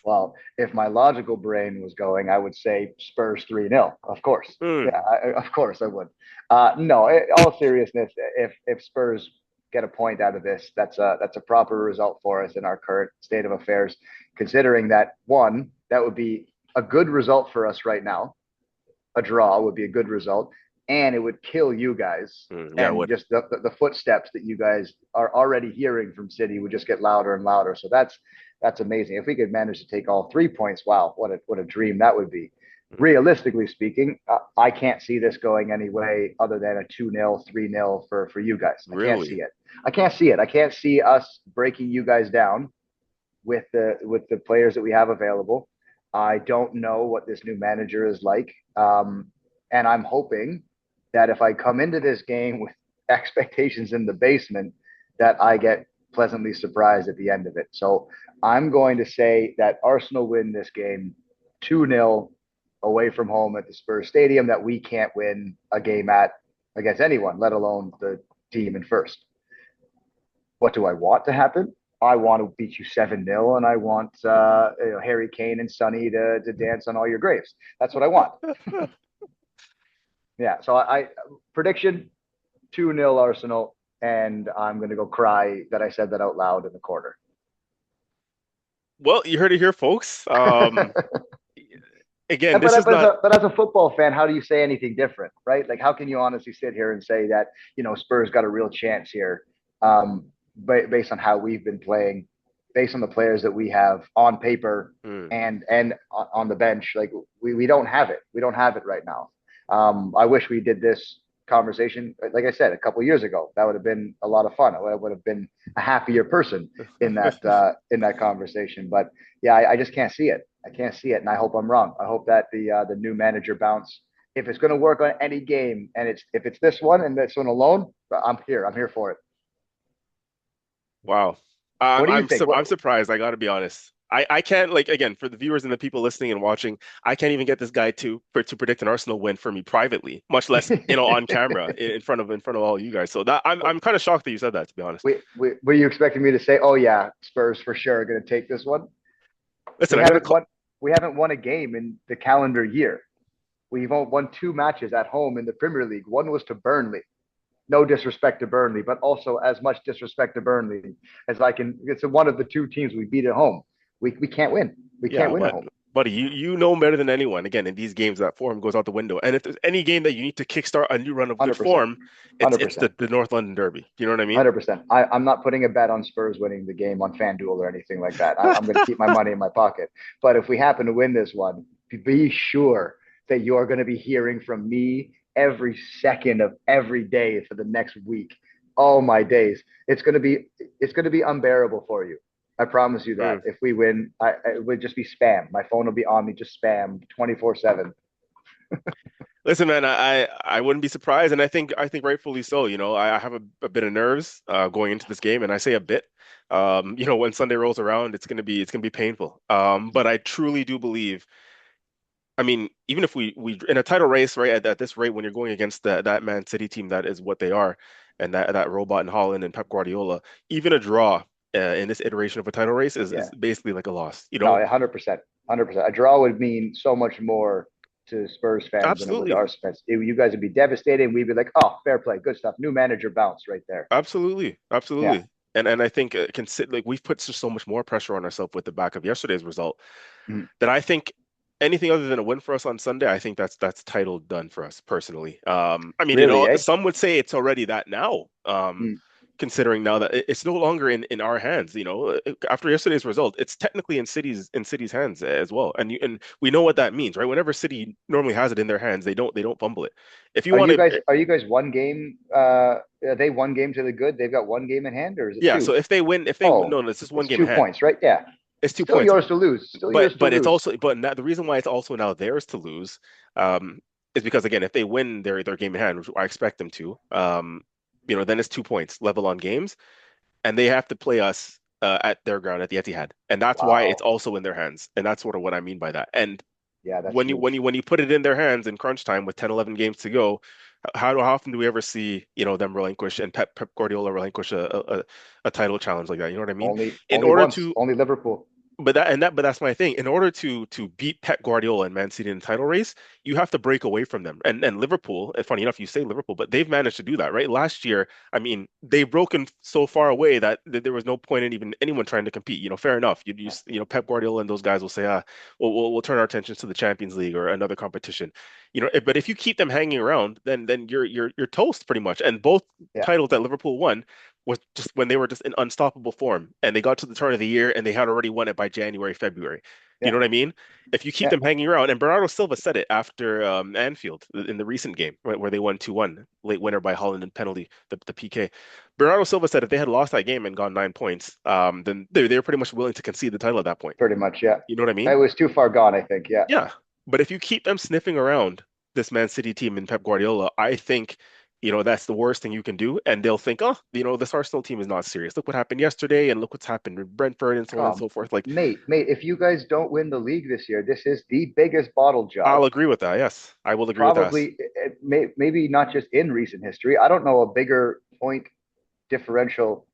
Well, if my logical brain was going, I would say Spurs 3-0. Of course. Hmm. Yeah, of course I would. No, all seriousness, if Spurs get a point out of this, that's a proper result for us in our current state of affairs, considering that one, that would be a good result for us right now. A draw would be a good result, and it would kill you guys. Yeah, it And would. just the footsteps that you guys are already hearing from City would just get louder and louder. So that's amazing. If we could manage to take all 3 points, wow, what a dream that would be. Realistically speaking, I can't see this going any way other than a 2-0, 3-0 for you guys. I can't see Really? it. I can't see it. I can't see us breaking you guys down with the players that we have available. I don't know what this new manager is like, and I'm hoping that if I come into this game with expectations in the basement, that I get pleasantly surprised at the end of it. So I'm going to say that Arsenal win this game 2-0 away from home at the Spurs Stadium that we can't win a game at against anyone, let alone the team in first. What do I want to happen? I want to beat you 7-0, and I want Harry Kane and Sonny to dance on all your graves. That's what I want. Yeah. So I prediction 2-0 Arsenal, and I'm going to go cry that I said that out loud in the corner. Well, you heard it here, folks. Again, this is But not. as a football fan, how do you say anything different, right? Like, how can you honestly sit here and say that Spurs got a real chance here, based on how we've been playing, based on the players that we have on paper Hmm. and on the bench? Like, we don't have it. We don't have it right now. I wish we did this conversation, like I said, a couple years ago. That would have been a lot of fun. I would have been a happier person in that conversation. But yeah, I just can't see it. I can't see it, and I hope I'm wrong. I hope that the new manager bounce, if it's going to work on any game, and if it's this one and this one alone, I'm here. I'm here for it. Wow. What do you think? I'm surprised, I gotta be honest. I can't, like, again, for the viewers and the people listening and watching, I can't even get this guy to predict an Arsenal win for me privately, much less, on camera in front of all you guys. So that I'm kind of shocked that you said that, to be honest. Were you expecting me to say, "Oh yeah, Spurs for sure are going to take this one"? Listen, We I'm gonna haven't call. won. We haven't won a game in the calendar year. We've won two matches at home in the Premier League. One was to Burnley. No disrespect to Burnley, but also as much disrespect to Burnley as I can. It's one of the two teams we beat at home. We can't win. We can't Yeah, win at but home. buddy, you know better than anyone. Again, in these games, that form goes out the window. And if there's any game that you need to kickstart a new run of good 100%. form, it's 100%. the North London Derby. You know what I mean? 100%. I'm not putting a bet on Spurs winning the game on FanDuel or anything like that. I'm going to keep my money in my pocket. But if we happen to win this one, be sure that you're going to be hearing from me every second of every day for the next week. All my days. It's going to be unbearable for you. I promise you that. Mm. If we win, it would just be spam. My phone will be on me, just spam 24/7. Listen, man, I wouldn't be surprised, and I think rightfully so. You know, I have a bit of nerves going into this game, and I say a bit. You know, when Sunday rolls around, it's gonna be painful. But I truly do believe. I mean, even if we in a title race, right, at this rate, when you're going against that Man City team, that is what they are, and that robot in Holland and Pep Guardiola, even a draw in this iteration of a title race is Yeah. basically like a loss. You No, know, 100%. 100%. A draw would mean so much more to Spurs fans than it would to absolutely. Arsenal fans. You guys would be devastated. We'd be like, oh, fair play. Good stuff. New manager bounce right there. Absolutely, Yeah. absolutely. And I think like we've put so much more pressure on ourselves with the back of yesterday's result Mhm. that I think anything other than a win for us on Sunday, I think that's title done for us personally. I mean, Really, eh? some would say it's already that now. Mm. Considering now that it's no longer in our hands, after yesterday's result, it's technically in City's hands as well. And we know what that means, right? Whenever City normally has it in their hands, they don't fumble it. If you Are want you to, guys are you guys one game are they one game to the good? They've got one game in hand, or is it yeah. So two? if they win, Oh, no, it's just one it's game in two hand. points, right? Yeah. It's two Still points. yours to lose. Still yours But to but it's lose. also but now the reason why it's also now theirs to lose, is because again, if they win their game in hand, which I expect them to, then it's 2 points level on games, and they have to play us at their ground at the Etihad, and that's why it's Wow. also in their hands, and that's sort of what I mean by that. And Yeah, that's when you when huge. you when you put it in their hands in crunch time with 10, 11 games to go, how often do we ever see them relinquish and Pep Guardiola relinquish a title challenge like that? You know what I mean? In Only order once. to Only Liverpool. but that's my thing. In order to beat Pep Guardiola and Man City in the title race, you have to break away from them. And Liverpool, and funny enough, you say Liverpool, but they've managed to do that, right? Last year, I mean, they've broken so far away that there was no point in even anyone trying to compete. Fair enough. Pep Guardiola and those guys will say, we'll turn our attentions to the Champions League or another competition. But if you keep them hanging around, then you're toast pretty much. And both Yeah. titles that Liverpool won was just when they were just in unstoppable form and they got to the turn of the year and they had already won it by January, February. You Yeah. know what I mean? If you keep Yeah. them hanging around, and Bernardo Silva said it after Anfield in the recent game, right, where they won 2-1, late winner by Holland and penalty, the PK. Bernardo Silva said if they had lost that game and gone 9 points, then they were pretty much willing to concede the title at that point. Pretty much, yeah. You know what I mean? It was too far gone, I think. Yeah. Yeah. But if you keep them sniffing around this Man City team and Pep Guardiola, I think, that's the worst thing you can do. And they'll think, oh, this Arsenal team is not serious. Look what happened yesterday and look what's happened with Brentford and so on and so forth. Like, Mate, if you guys don't win the league this year, this is the biggest bottle job, I'll agree with that. Yes, I will agree with that. probably, maybe not just in recent history. I don't know a bigger point differential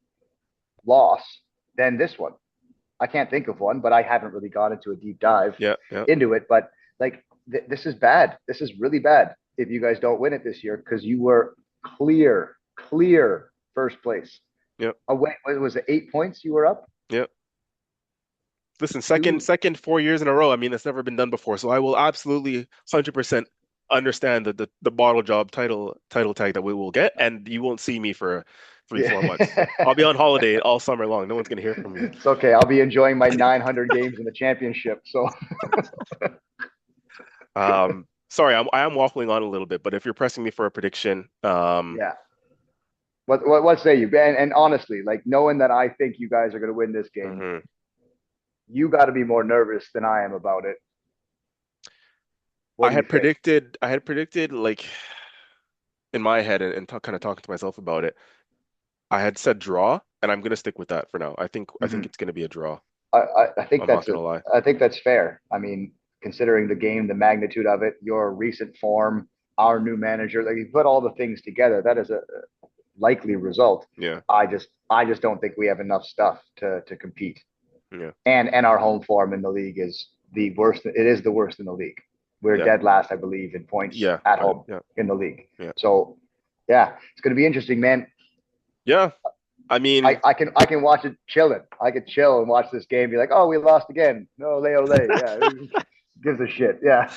loss than this one. I can't think of one, but I haven't really gone into a deep dive Yeah, yeah, into it. But like, this is bad. This is really bad if you guys don't win it this year because you were clear first place. yeah, Away, was it 8 points you were up? yeah. Listen, second, Two. second, 4 years in a row. I mean, that's never been done before. So I will absolutely 100% understand the bottle job title tag that we will get, and you won't see me for three, Yeah. 4 months. I'll be on holiday all summer long. No one's gonna hear from me. It's okay. I'll be enjoying my 900 games in the championship. So, Sorry, I am waffling on a little bit, but if you're pressing me for a prediction, yeah. What say you? And honestly, like knowing that I think you guys are going to win this game, mhm. you got to be more nervous than I am about it. What do you think? I had predicted like in my head and kind of talking to myself about it. I had said draw, and I'm gonna stick with that for now. I think Mhm. it's gonna be a draw. I think I'm not that's gonna lie. I think that's fair. I mean, considering the game, the magnitude of it, your recent form, our new manager, like you put all the things together, that is a likely result. Yeah. I just don't think we have enough stuff to compete. Yeah. and our home form in the league is the worst. It is the worst in the league. We're Yeah. dead last, I believe, in points Yeah. at But home yeah. in the league. Yeah. So, yeah, it's going to be interesting, man. Yeah. I mean, I can watch it chilling. I could chill and watch this game. Be like, oh, we lost again. No, lay ole. Yeah, gives a shit. Yeah,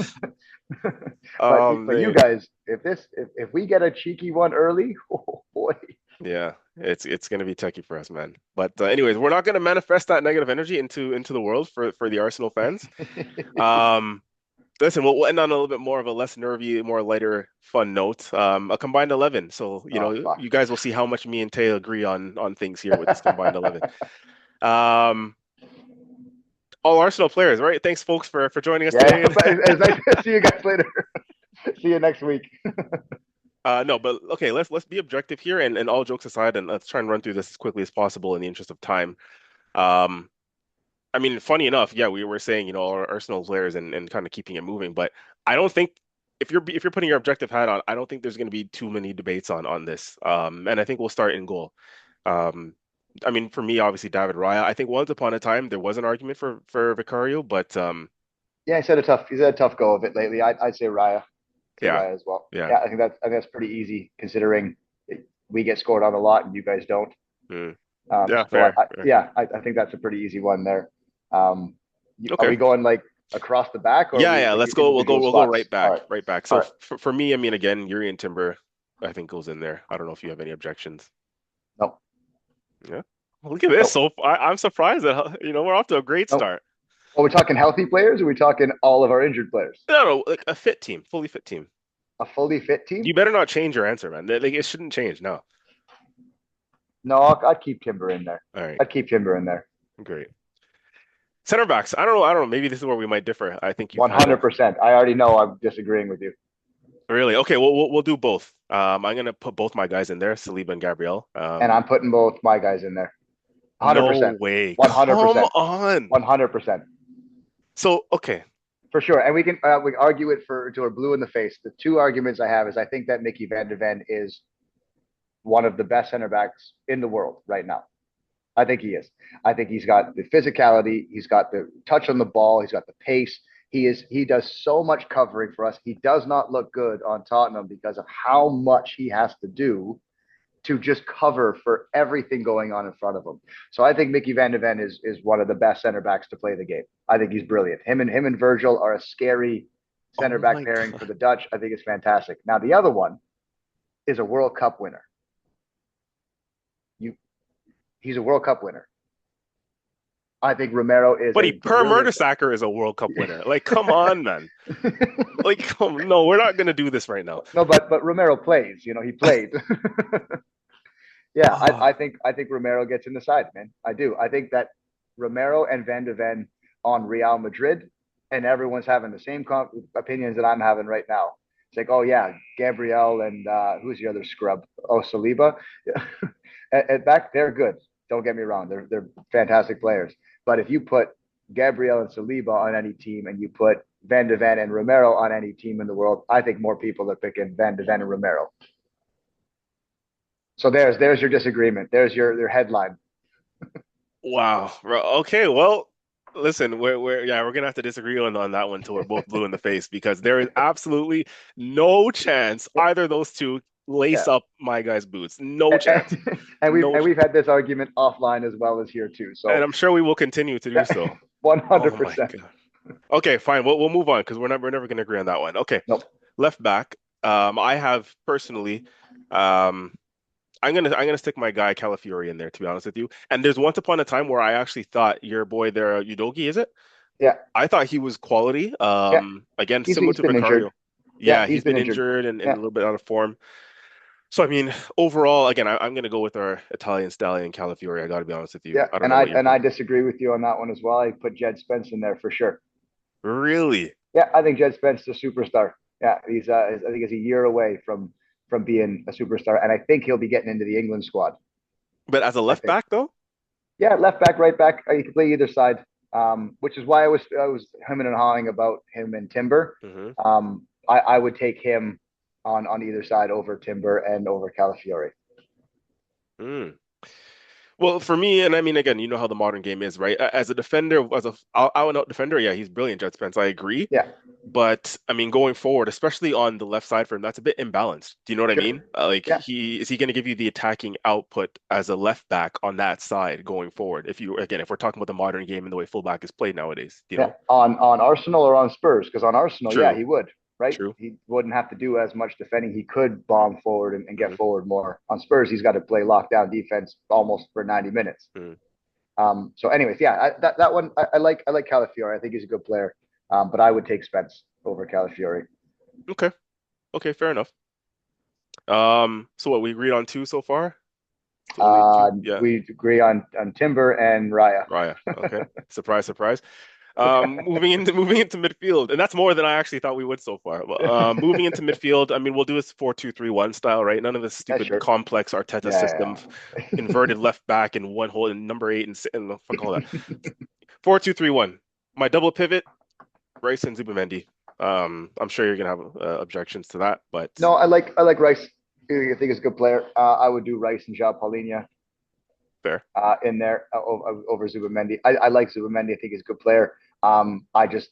but oh but you man. guys, if we get a cheeky one early, oh boy. Yeah, it's gonna be techie for us, man. But anyways, we're not gonna manifest that negative energy into the world for the Arsenal fans. Um, Listen, we'll end on a little bit more of a less nervy, more lighter, fun note. A combined 11. So, Oh fuck. you guys will see how much me and Tay agree on things here with this combined 11. Um, all Arsenal players, right? Thanks, folks, for joining us Yeah, today. it's nice to see you guys later. See you next week. No, but okay, let's be objective here and all jokes aside, and let's try and run through this as quickly as possible in the interest of time. Um, I mean, funny enough, yeah, we were saying, our Arsenal players and kind of keeping it moving, but I don't think if you're putting your objective hat on, I don't think there's going to be too many debates on this. And I think we'll start in goal. Um, I mean, for me, obviously David Raya. I think once upon a time there was an argument for Vicario, but Yeah, he's had a tough go of it lately. I'd say Raya. Say yeah, Raya as well. yeah, Yeah, I think that's pretty easy considering we get scored on a lot and you guys don't. mm, yeah, So fair, fair. I think that's a pretty easy one there. Um, are Okay. we going like across the back or are Yeah, we yeah. like Let's go. We'll go. individual We'll go spots? right All back, right, right back. all So right. for me, I mean, again, Yuri and Timber, I think goes in there. I don't know if you have any objections. No, Yeah. Look at this. no, So I'm surprised that we're off to a great no. start. Are we talking healthy players? Or are we talking all of our injured players? No, no, like a fit team, fully fit team. A fully fit You team? better not change your answer, man. Like it shouldn't change. No. No, I'd keep Timber in there. All right. I'd keep Timber in there. Great. Center backs. I don't know. I don't know. Maybe this is where we might differ. I think you've One handled hundred percent. I already know I'm disagreeing with you, really. Okay. We'll do both. I'm gonna put both my guys in there, Saliba and Gabriel. and I'm putting both my guys in there. one Hundred No percent. way. One hundred Come percent. on. 100%. So okay. For sure. And we can argue it for until we're blue in the face. The two arguments I have is I think that Mickey Van de Ven is one of the best center backs in the world right now. I think he is. I think he's got the physicality, he's got the touch on the ball, he's got the pace. He does so much covering for us. He does not look good on Tottenham because of how much he has to do to just cover for everything going on in front of him. So I think Mickey Van de Ven is one of the best center backs to play the game. I think he's brilliant. Him and Virgil are a scary center Oh back my pairing for God. the Dutch. I think it's fantastic. Now the other one is a World Cup winner. You He's a World Cup winner. I think Romero is Buddy, a Per brilliant. Mertesacker is a World Cup winner. Like, come on, man. Like, no, we're not gonna do this right now. No, but Romero plays. He played. Yeah, Oh, I think Romero gets in the side, man. I do. I think that Romero and Van de Ven on Real Madrid, and everyone's having the same opinions that I'm having right now. It's like, oh yeah, Gabriel and who's the other scrub? Oh, Saliba. At back, they're good. Don't get me wrong; they're fantastic players. But if you put Gabriel and Saliba on any team, and you put Van de Ven and Romero on any team in the world, I think more people are picking Van de Ven and Romero. So there's your disagreement. There's your headline. wow. Okay, well, listen, we're gonna have to disagree on that one until we're both blue in the face because there is absolutely no chance Yeah, either of those two lace yeah. up my guy's boots. No And, chance. and we've No, and we've had this argument offline as well as here too. and So I'm sure we will continue to do yeah, so. one Oh hundred my percent. God. Okay, fine. We'll move on because we're never gonna agree on that one. Okay, Nope. left back. I have personally, um, I'm gonna stick my guy Calafiori in there to be honest with you. And there's once upon a time where I actually thought your boy there, Udogi, is it? Yeah, I thought he was quality. yeah. Again, He's similar he's to been Vicario. injured. Yeah, Yeah, he's he's been been injured. injured and a Yeah, little bit out of form. So I mean, overall, again, I'm gonna go with our Italian stallion Calafiori. I got to be honest with you. yeah. I don't And know I what you're and I thinking. disagree with you on that one as well. I put Jed Spence in there for sure. Really? Yeah, I think Jed Spence is a superstar. Yeah, I think he's a year away from being a superstar, and I think he'll be getting into the England squad. But as a I left think. back though? Yeah, left back, right back. You can play either side. Which is why I was hemming and hawing about him and Timber. Hmm. I would take him on either side over Timber and over Calafiori. Mm. Well, for me, and I mean, again, you know how the modern game is, right? As a defender, as a out and out defender, yeah, he's brilliant, Jet Spence. I agree. Yeah, But I mean, going forward, especially on the left side for him, that's a bit imbalanced. Do you know what I sure. mean? Like Yeah, he going to give you the attacking output as a left back on that side going forward? If you again, if we're talking about the modern game and the way fullback is played nowadays, you yeah. know? On Arsenal or on Spurs? Because on Arsenal, yeah, True, he would. Right, true. he wouldn't have to do as much defending. He could bomb forward and get Hmm. forward more. On Spurs, he's got to play lockdown defense almost for 90 minutes. Hmm. So, anyways, yeah, that one I like Calafiori. I think he's a good player, but I would take Spence over Calafiori. Okay, okay, fair enough. So what we agreed on two so far? Still the main two? Yeah, We agree on Timber and Raya. Raya. Okay, surprise, surprise. Moving into midfield, and that's more than I actually thought we would so far. But moving into midfield, I mean, we'll do this 4-2-3-1 style, right? None of this Yeah, stupid sure. complex Arteta system, Yeah, inverted left back and one hole and number eight and fuck all that. 4-2-3-1. My double pivot, Rice and Zubamendi. I'm sure you're gonna have objections to that, but no, I like Rice. I think he's a good player. I would do Rice and João Paulinho fair. in there over Zubamendi. I like Zubamendi. I think he's a good player. I just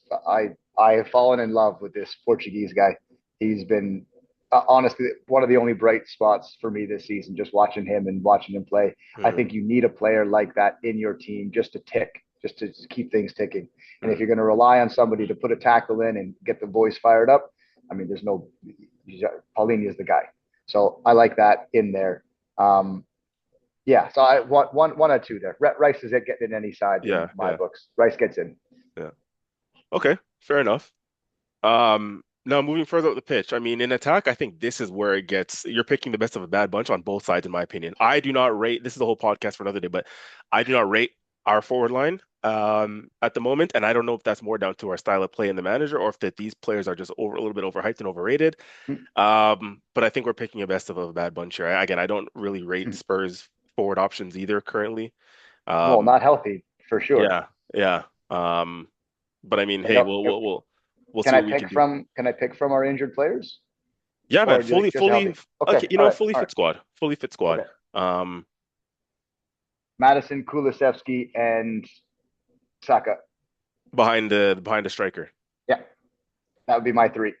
I have fallen in love with this Portuguese guy. He's been honestly one of the only bright spots for me this season. Just watching him and watching him play, I Mm, think you need a player like that in your team just to tick, just to keep things ticking. And if mm, you're going to rely on somebody to put a tackle in and get the boys fired up, I mean, there's no Paulinho is the guy. So I like that in there. Um, yeah, so I want one or two there. Rice is getting in any side in yeah, my yeah, books. Rice gets in. yeah. Okay, fair enough. Now moving further up the pitch, I mean, in attack, I think this is where it gets, you're picking the best of a bad bunch on both sides, in my opinion. I do not rate, this is a whole podcast for another day, but I do not rate our forward line at the moment. And I don't know if that's more down to our style of play in the manager or if that these players are just over a little bit overhyped and overrated. But I think we're picking a best of a bad bunch here. Again, I don't really rate Spurs forward options either currently. Well, Um, not healthy for sure. yeah, yeah. But I mean, You hey, know, we'll see what we can do. can I pick from our injured players, Yeah, man, or do you like fully, just fully, healthy? Okay, okay, you know, fully all right, fit squad, fully fit squad. okay. Um, Madison, Kulisevsky, and Saka. behind the striker. Yeah, that would be my three.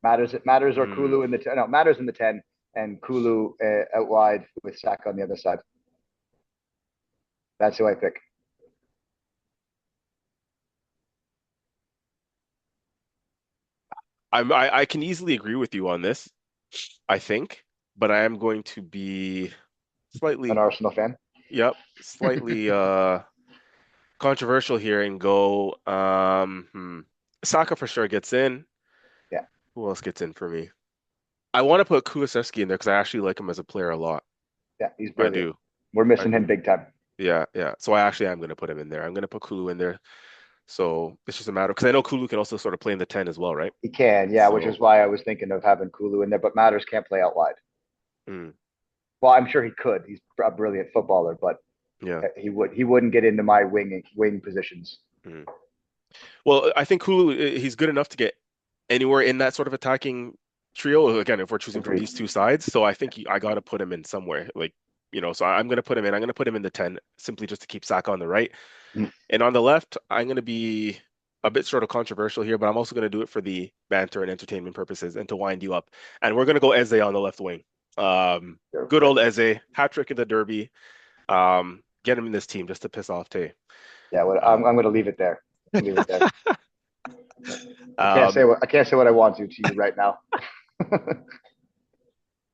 Matters or Hmm. Kulu in the 10. No, Matters in the 10 and Kulu out wide with Saka on the other side. That's who I pick. I can easily agree with you on this, I think, but I am going to be An slightly, Arsenal fan. yep, slightly controversial here and go Saka for sure gets in. Yeah, Who else gets in for me? I want to put Kulusevski in there because I actually like him as a player a lot. yeah, he's I brilliant. do. We're I missing him do. big time. Yeah, yeah. So I actually am going to put him in there. I'm going to put Kulu in there. So it's just a matter because I know Kulu can also sort of play in the 10 as well, right? He can, yeah, which is So why I was thinking of having Kulu in there, but Matters can't play out wide. mm, Well, I'm sure he could. He's a brilliant footballer, but yeah. he wouldn't get into my wing positions. Mm. Well, I think Kulu he's good enough to get anywhere in that sort of attacking trio. Again, if we're choosing from Agreed. these two sides, so I think I got to put him in somewhere. Like, so I'm going to put him in. I'm going to put him in the 10 simply just to keep Saka on the right. Mm, And on the left, I'm going to be a bit sort of controversial here, but I'm also going to do it for the banter and entertainment purposes and to wind you up. And we're going to go Eze on the left wing. Good okay. old Eze, hat trick in the Derby. Get him in this team just to piss off Tay. Yeah, well, Um, I'm going to leave it there. Leave it there. um, I can't say what I want to you right now.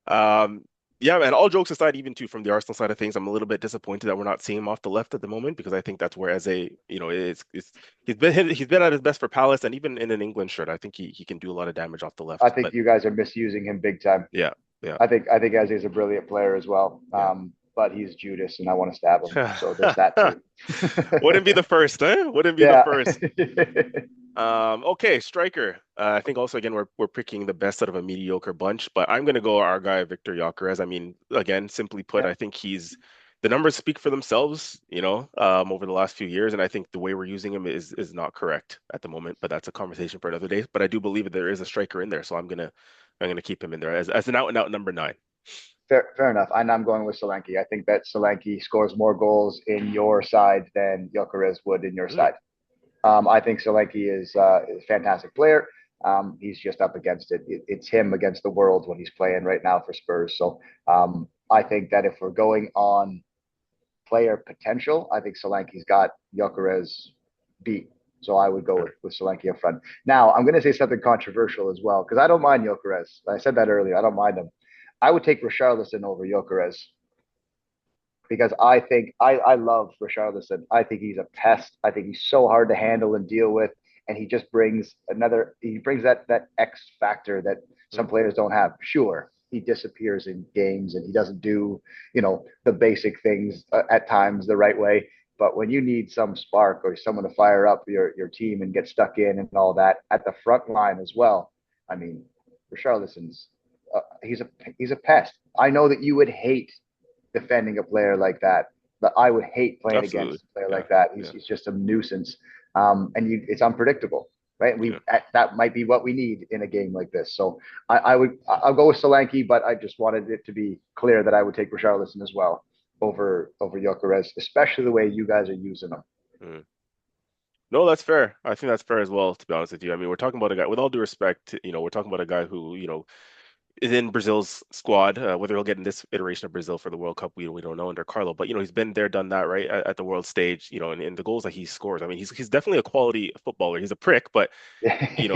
um, yeah, man. All jokes aside, even too from the Arsenal side of things, I'm a little bit disappointed that we're not seeing him off the left at the moment because I think that's where Eze, is he's been at his best for Palace and even in an England shirt, I think he can do a lot of damage off the I left. think But you guys are misusing him big time. yeah, yeah, I think Eze is a brilliant player as well. yeah. But he's Judas, and I want to stab him. So there's that too. Wouldn't be the first, huh? Wouldn't be the Yeah. first. Okay, striker. I think also again we're picking the best out of a mediocre bunch, but I'm gonna go our guy Victor Gyökeres. I mean, again, simply put, Yeah. I think the numbers speak for themselves, over the last few years, and I think the way we're using him is not correct at the moment. But that's a conversation for another day. But I do believe that there is a striker in there, so I'm gonna keep him in there as an out and out number nine. Fair enough. And I'm going with Solanke. I think that Solanke scores more goals in your side than Gyökeres would in your Mm, side. I think Solanke is a fantastic player. He's just up against It's him against the world when he's playing right now for Spurs. So I think that if we're going on player potential, I think Solanke's got Gyökeres beat. So I would go sure. with Solanke up front. Now, I'm going to say something controversial as well, because I don't mind Gyökeres. I said that earlier. I don't mind him. I would take Richarlison over Gyökeres because I love Richarlison. I think he's a pest. I think he's so hard to handle and deal with, and he just brings that X factor that some Mm, players don't have. Sure, he disappears in games and he doesn't do the basic things at times the right way. But when you need some spark or someone to fire up your team and get stuck in and all that at the front line as well, I mean, Richarlison's he's a pest. I know that you would hate defending a player like that. But I would hate playing absolutely. against a player Yeah. like that. Yeah. He's just a nuisance, it's unpredictable, right? Yeah. That might be what we need in a game like this. So I'll go with Solanke, but I just wanted it to be clear that I would take Richarlison as well over Gyökeres, especially the way you guys are using him. Mm. No, that's fair. I think that's fair as well, to be honest with you. I mean, we're talking about a guy, with all due respect, we're talking about a guy who, is in Brazil's squad. Whether he'll get in this iteration of Brazil for the World Cup, we don't know under Carlo. But he's been there, done that, right, at the world stage. And in the goals that he scores, I mean, he's definitely a quality footballer. He's a prick, but he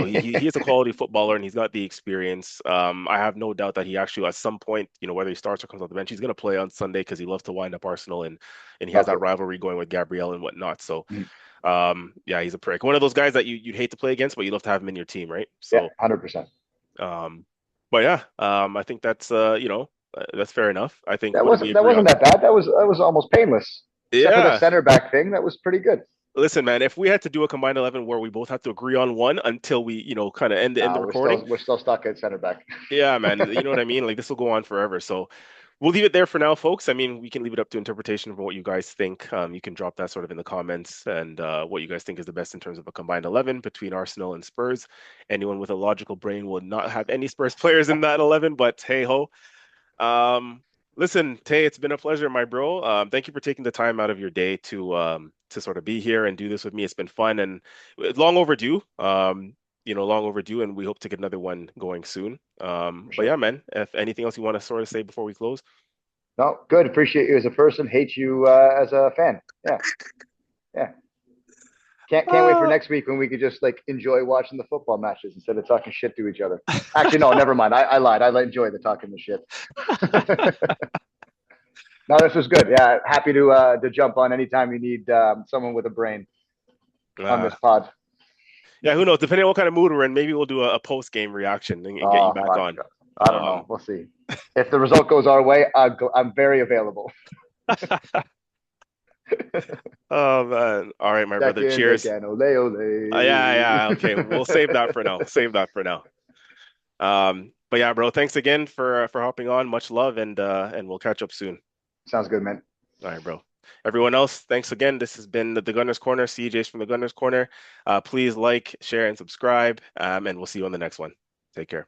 is a quality footballer and he's got the experience. I have no doubt that he actually at some point, whether he starts or comes off the bench, he's going to play on Sunday because he loves to wind up Arsenal and he has Loves that it. rivalry going with Gabriel and whatnot. So Mhm. yeah, he's a prick. One of those guys that you'd hate to play against, but you love to have him in your team, right? Yeah, So 100%. um, but yeah, I think that's fair enough. I think That what did we wasn't that agree wasn't on? that bad. That was almost painless, except for the Yeah. center back thing. That was pretty good. Listen, man, if we had to do a combined 11 where we both have to agree on one until we, kind of end the No, recording, we're still stuck at center back. yeah, man, you know what I mean? Like this will go on forever. So we'll leave it there for now, folks. I mean, we can leave it up to interpretation of what you guys think. You can drop that sort of in the comments and what you guys think is the best in terms of a combined 11 between Arsenal and Spurs. Anyone with a logical brain will not have any Spurs players in that 11, but hey ho. Um, Listen, Tay, it's been a pleasure, my bro. Thank you for taking the time out of your day to sort of be here and do this with me. It's been fun and long overdue. Long overdue, and we hope to get another one going soon. For But yeah, sure. man, if anything else you want to sort of say before we close. No, good. Appreciate you as a person. Hate you as a fan. Yeah, yeah. Can't wait for Uh, next week when we could just like enjoy watching the football matches instead of talking shit to each other. Actually, no, never mind. I lied. I enjoy the talking the shit. No, this was good. Yeah, happy to jump on anytime you need someone with a brain on uh, this pod. yeah, who knows? Depending on what kind of mood we're in, maybe we'll do a post game reaction and get you Oh back fuck, on. I don't Um, know. We'll see. If the result goes our way, I'm very available. oh man. All right, my brother. Second, Cheers. again, ole Yeah, yeah. ole. Okay, we'll save that for now. Save that for now. But yeah, bro, thanks again for hopping on. Much love and we'll catch up soon. Sounds good, man. All right, bro. Everyone else, thanks again. This has been the Gunners Corner, CJ's from the Gunners Corner. Please like, share, and subscribe. And we'll see you on the next one. Take care.